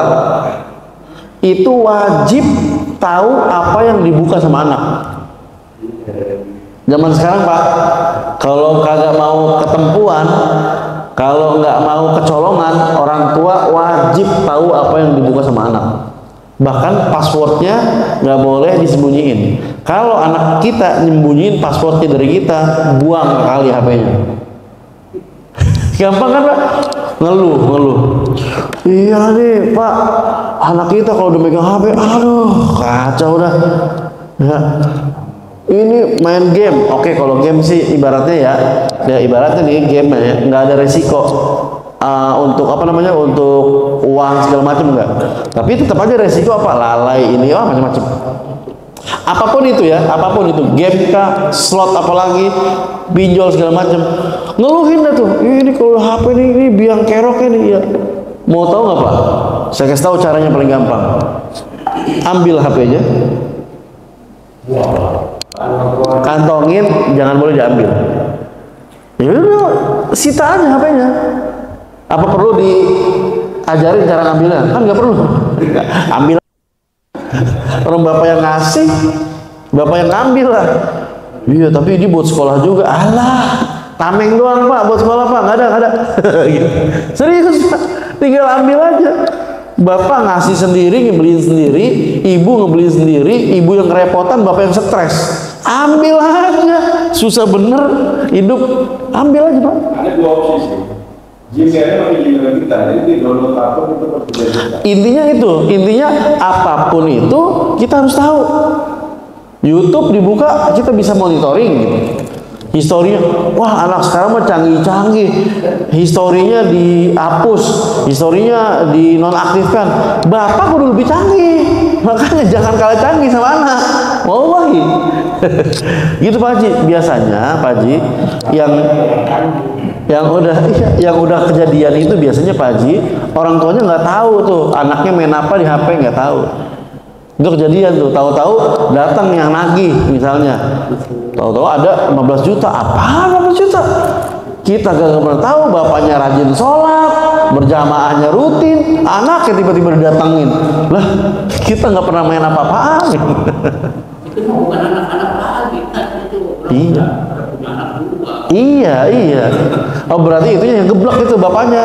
itu wajib tahu apa yang dibuka sama anak. Zaman sekarang Pak, kalau kagak mau ketempuan, kalau nggak mau kecolongan, orang tua wajib tahu apa yang dibuka sama anak. Bahkan passwordnya nggak boleh disembunyiin. Kalau anak kita nyembunyiin passwordnya dari kita, buang kali HP-nya. Gampang kan Pak? Ngeluh. Iya nih Pak, anak kita kalau udah megang HP, aduh kacau dah. Ya. Ini main game, oke kalau game sih ibaratnya ya ibaratnya nih game ya, nggak ada resiko untuk apa namanya, untuk uang segala macam enggak. Tapi tetap aja resiko apa, lalai ini macam-macam. Apapun itu ya, apapun itu, game kah, slot apalagi, pinjol segala macam, ngeluhin dah tuh. Ini kalau HP ini biang keroknya nih ya. Mau tahu nggak Pak? Saya kasih tahu caranya paling gampang. Ambil HP-nya. Kantongin, jangan boleh diambil. Ya udah, sita aja HP-nya. Apa perlu diajarin cara ngambilnya? Kan nggak perlu. Ambil. Orang bapak yang ngasih, bapak yang ngambil lah. Iya, tapi ini buat sekolah juga. Alah, tameng doang Pak, buat sekolah Pak, nggak ada. Gitu. Serius Pak, tinggal ambil aja. Bapak ngasih sendiri, ngebeliin sendiri, ibu ngebeliin sendiri, ibu yang kerepotan, bapak yang stres. Ambil aja, susah bener hidup, ambil aja Pak. Ada dua opsi sih. Jika ada kita, jadi download akun itu persedia. Intinya apapun itu kita harus tahu. YouTube dibuka, kita bisa monitoring gitu. Historinya, wah anak sekarang mah canggih-canggih. Historinya dihapus, historinya dinonaktifkan. Bapak kudu lebih canggih, makanya jangan kalah canggih sama anak. Wallahi. Gitu Pak Haji. Biasanya Pak Haji yang udah kejadian itu biasanya Pak Haji, orang tuanya nggak tahu tuh anaknya main apa di HP, nggak tahu. Itu kejadian tuh, tahu-tahu datang yang nagih misalnya, tahu-tahu ada 15 juta, apa 15 juta? Kita gak pernah tahu, bapaknya rajin sholat, berjamaahnya rutin, anaknya tiba-tiba didatangin. Lah, kita nggak pernah main apa-apaan. Itu bukan anak-anak lagi kan, itu Iya. punya anak dua. Iya. Oh berarti itu yang geblek itu bapaknya.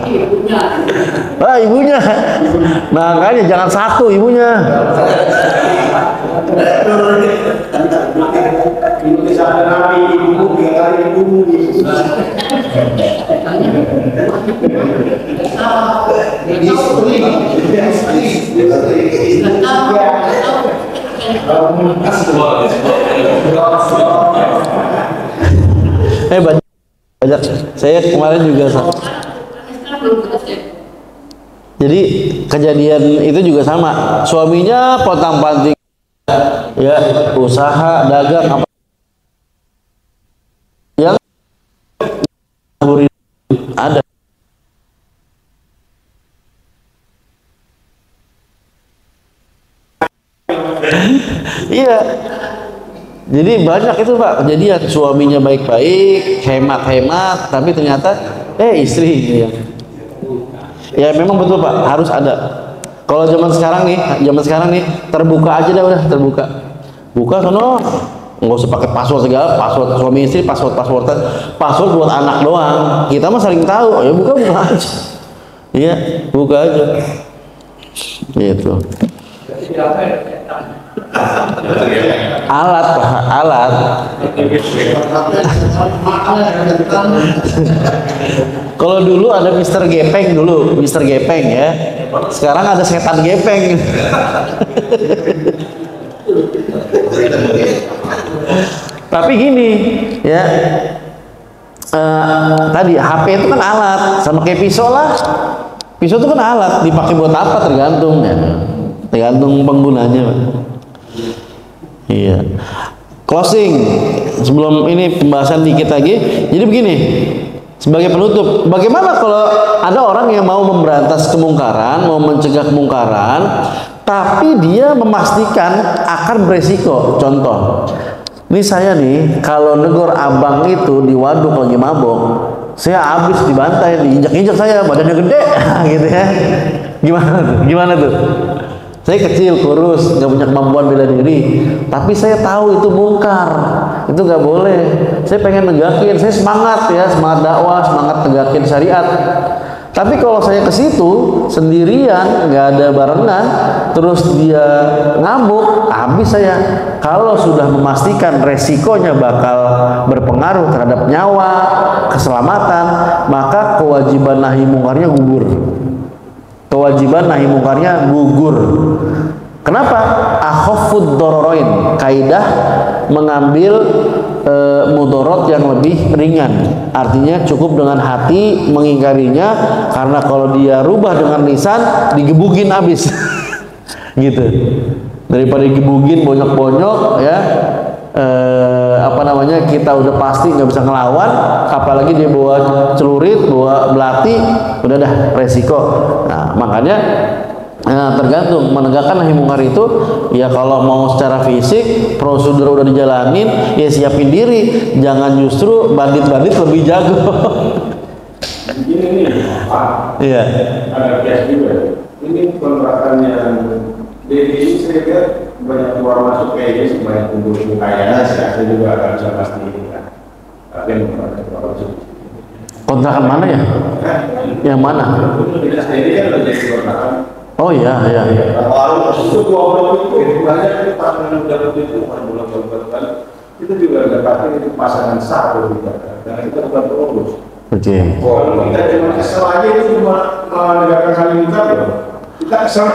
Ibunya. Ah ibunya. Makanya jangan satu ibunya. Indonesia ada nabi ibu, tiga kali ibu. Banyak. Saya kemarin juga jadi kejadian itu juga sama. Suaminya pontang-panting ya, usaha dagang apa yang ada. Iya. Jadi banyak itu Pak kejadian, suaminya baik-baik, hemat-hemat, tapi ternyata istri ya memang betul Pak, harus ada. Kalau zaman sekarang nih terbuka aja dah, udah terbuka. Buka sono, nggak usah pakai password segala, password suami istri, password buat anak doang. Kita mah saling tahu, ya buka aja. Iya, buka aja. Gitu. Alat Pak, alat. Kalau dulu ada Mr. Gepeng Mr. Gepeng ya. Sekarang ada setan gepeng. Tapi gini ya, tadi HP itu kan alat, sama kayak pisau lah. Pisau itu kan alat, dipakai buat apa tergantung ya. Tergantung penggunanya. Iya. Closing sebelum ini pembahasan dikit lagi. Jadi begini, sebagai penutup, bagaimana kalau ada orang yang mau memberantas kemungkaran, mau mencegah kemungkaran, tapi dia memastikan akan beresiko. Contoh, ini saya nih, kalau negor abang itu di waduk lagi mabok, saya habis dibantai, diinjak-injak saya, badannya gede, gitu ya. Gimana tuh? Saya kecil, kurus, nggak punya kemampuan bela diri, tapi saya tahu itu mungkar, itu nggak boleh. Saya pengen negakin, saya semangat ya, semangat dakwah, semangat tegakin syariat. Tapi kalau saya ke situ sendirian, nggak ada barengan, terus dia ngamuk, habis saya. Kalau sudah memastikan resikonya bakal berpengaruh terhadap nyawa, keselamatan, maka kewajiban nahi mungkarnya gugur. Kewajiban nahi mungkarnya gugur. Kenapa? Akhafud dororoin, kaidah mengambil mudorot yang lebih ringan. Artinya cukup dengan hati mengingkarinya, karena kalau dia rubah dengan lisan digebugin habis. Gitu. Daripada digebugin bonyok-bonyok ya, kita udah pasti nggak bisa ngelawan, apalagi dia bawa celurit, bawa belati, udah dah resiko. Nah makanya tergantung menegakkan nahi mungkar itu ya, kalau mau secara fisik prosedur udah dijalanin ya siapin diri, jangan justru bandit-bandit lebih jago. Ini Pak, Iya. ada case juga. Ini kontrakan yang ini saya lihat banyak keluar masuk kayak ini, banyak kumpul kayaknya saya juga akan bisa pasti kan. Tapi yang keluar masuk. Kontrakan Kontrakan mana ya? Yang mana? Kita sendiri kan udah jadi kontrakan. Oh iya. Kalau itu 20 itu banyak pasangan muda itu bukan bulan bulan itu juga ada pakai itu pasangan satu juga, karena kita bukan terurus. Oke. Kalau kita cuma kesel aja itu cuma menegakkan kalimat kita kesel.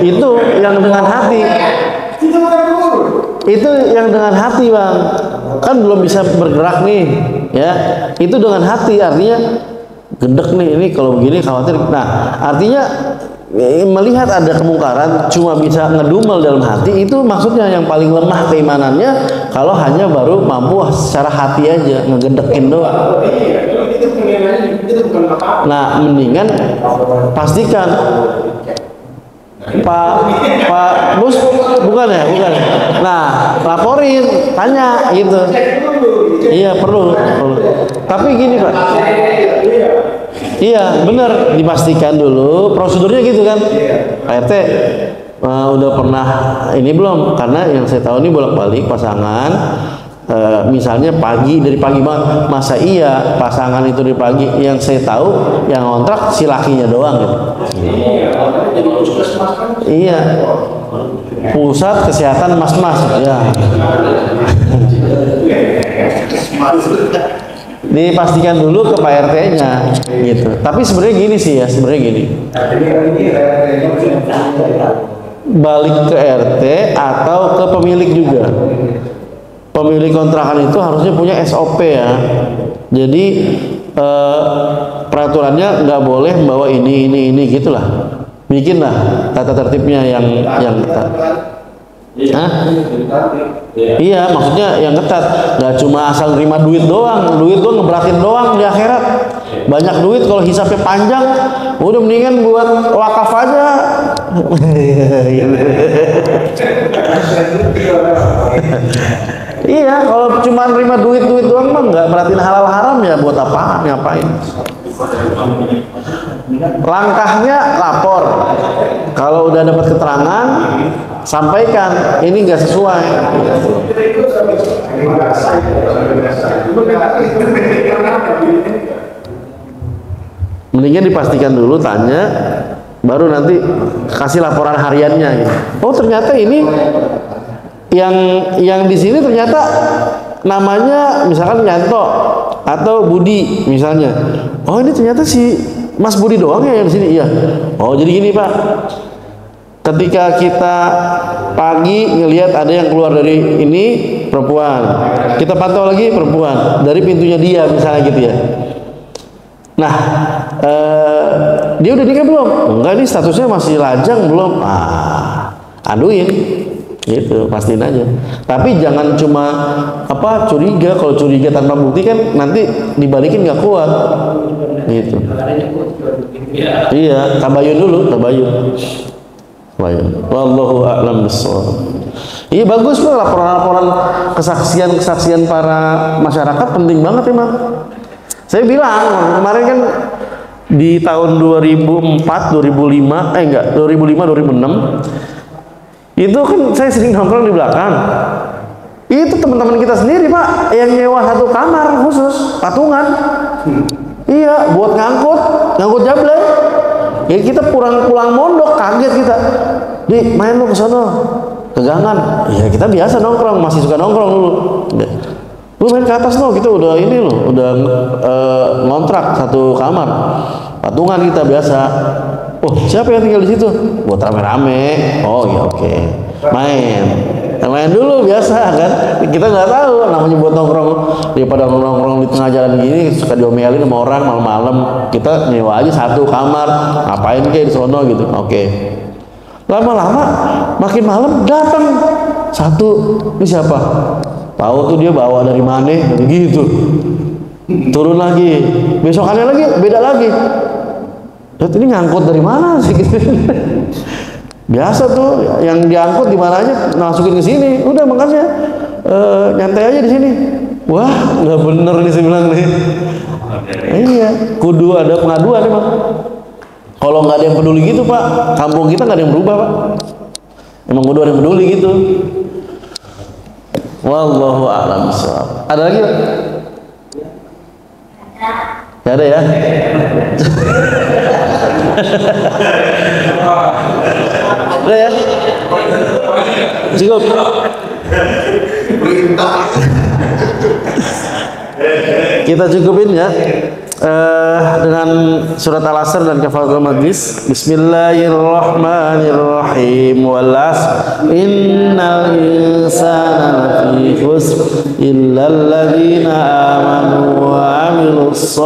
Itu yang dengan hati. Kita bukan terurus. Itu yang dengan hati, Bang. Kan belum bisa bergerak nih, ya. Itu dengan hati, artinya gendek nih, ini kalau begini khawatir. Nah, artinya melihat ada kemungkaran cuma bisa ngedumel dalam hati, itu maksudnya yang paling lemah keimanannya kalau hanya baru mampu secara hati aja ngegendekin doang. Itu bukan apa-apa. Nah, mendingan pastikan Pak Bus, bukan. Nah, laporin, tanya gitu. Iya, perlu. Tapi gini, Pak. Iya, benar, dipastikan dulu prosedurnya gitu kan. Pak RT udah pernah ini belum? Karena yang saya tahu ini bolak-balik pasangan. Misalnya dari pagi banget, masa iya pasangan itu dari pagi? Yang saya tahu yang kontrak si lakinya doang gitu. Iya, pusat kesehatan mas-mas ya. Dipastikan dulu ke Pak RT-nya gitu. Tapi sebenarnya gini sih ya, balik ke RT atau ke pemilik juga. Pemilik kontrakan itu harusnya punya SOP ya. Jadi peraturannya nggak boleh membawa ini gitulah. Bikinlah tata tertibnya yang ketat. Hah? Iya, maksudnya yang ketat. Nggak cuma asal nerima duit doang ngeberatin doang di akhirat. Banyak duit kalau hisapnya panjang, udah mendingan buat wakaf aja. Iya, kalau cuma nerima duit doang mah nggak berarti halal haram ya, buat apaan, ngapain? Langkahnya lapor. Kalau udah dapat keterangan, sampaikan ini nggak sesuai. Mendingan dipastikan dulu, tanya, baru nanti kasih laporan hariannya gitu. Oh, ternyata ini yang di sini ternyata namanya misalkan Yanto atau Budi misalnya. Oh, ini ternyata si Mas Budi doang ya yang di sini. Iya. Oh, jadi gini, Pak. Ketika kita pagi ngelihat ada yang keluar dari ini perempuan, kita pantau lagi perempuan dari pintunya dia misalnya gitu ya. Nah, dia udah nikah belum? Enggak, nih statusnya masih lajang belum. Aduin. Gitu, pastiin aja. Tapi jangan cuma curiga. Kalau curiga tanpa bukti kan nanti dibalikin nggak kuat. Gitu. Iya, tabayun dulu, tabayun. Wallahu a'lam bishawab. Iya, bagus Pak, laporan-laporan kesaksian para masyarakat penting banget emang. Saya bilang kemarin kan di tahun 2005, 2006 itu kan saya sering nongkrong di belakang. Itu teman-teman kita sendiri, Pak, yang nyewa satu kamar khusus patungan. Iya, buat ngangkut jablay. Ya kita pulang mondok, kaget kita. Di main lu ke sono, kegangan. Ya kita biasa nongkrong, masih suka nongkrong dulu. Lu main ke atas lo, kita udah ngontrak satu kamar. Patungan kita biasa. Oh, siapa yang tinggal di situ? Buat rame-rame. Oh, ya oke. Main dulu biasa kan. Kita nggak tahu namanya buat nongkrong. Daripada nongkrong di tengah jalan gini suka diomelin sama orang malam-malam. Kita nyewa aja satu kamar. Ngapain kayak di sono gitu. Oke. Lama-lama makin malam datang satu. Ini siapa? Tahu tuh dia bawa dari mana gitu. Turun lagi. Besokannya lagi beda lagi. Ini ngangkut dari mana sih? Biasa tuh yang diangkut di mana aja masukin ke sini. Udah makanya nyantai aja di sini. Wah, nggak bener nih saya bilang nih. Iya, kudu ada pengaduan emang. Kalau nggak ada yang peduli gitu, Pak, kampung kita nggak ada yang berubah, Pak. Emang kudu ada yang peduli gitu. Wallahu a'lam bishawab. Ada lagi, Pak? Gak ada ya? Udah ya? Cukup. Kita cukupin ya dengan surat Al-Asr dan kafaratul majlis. Bismillahirrahmanirrahim. Wal 'asr innal insana lafi khusr illal ladzina amanu wa 'amilus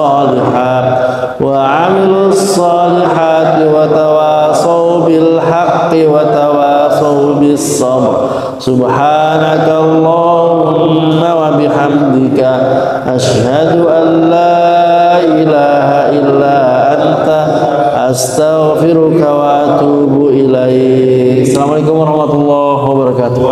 solihati wa tawasaw bil haqqi wa tawasaw bis sabr. Subhanakallahumma wa bihamdika asyhadu an la ilaha illa anta astaghfiruka wa atubu ilaik. Assalamualaikum warahmatullahi wabarakatuh.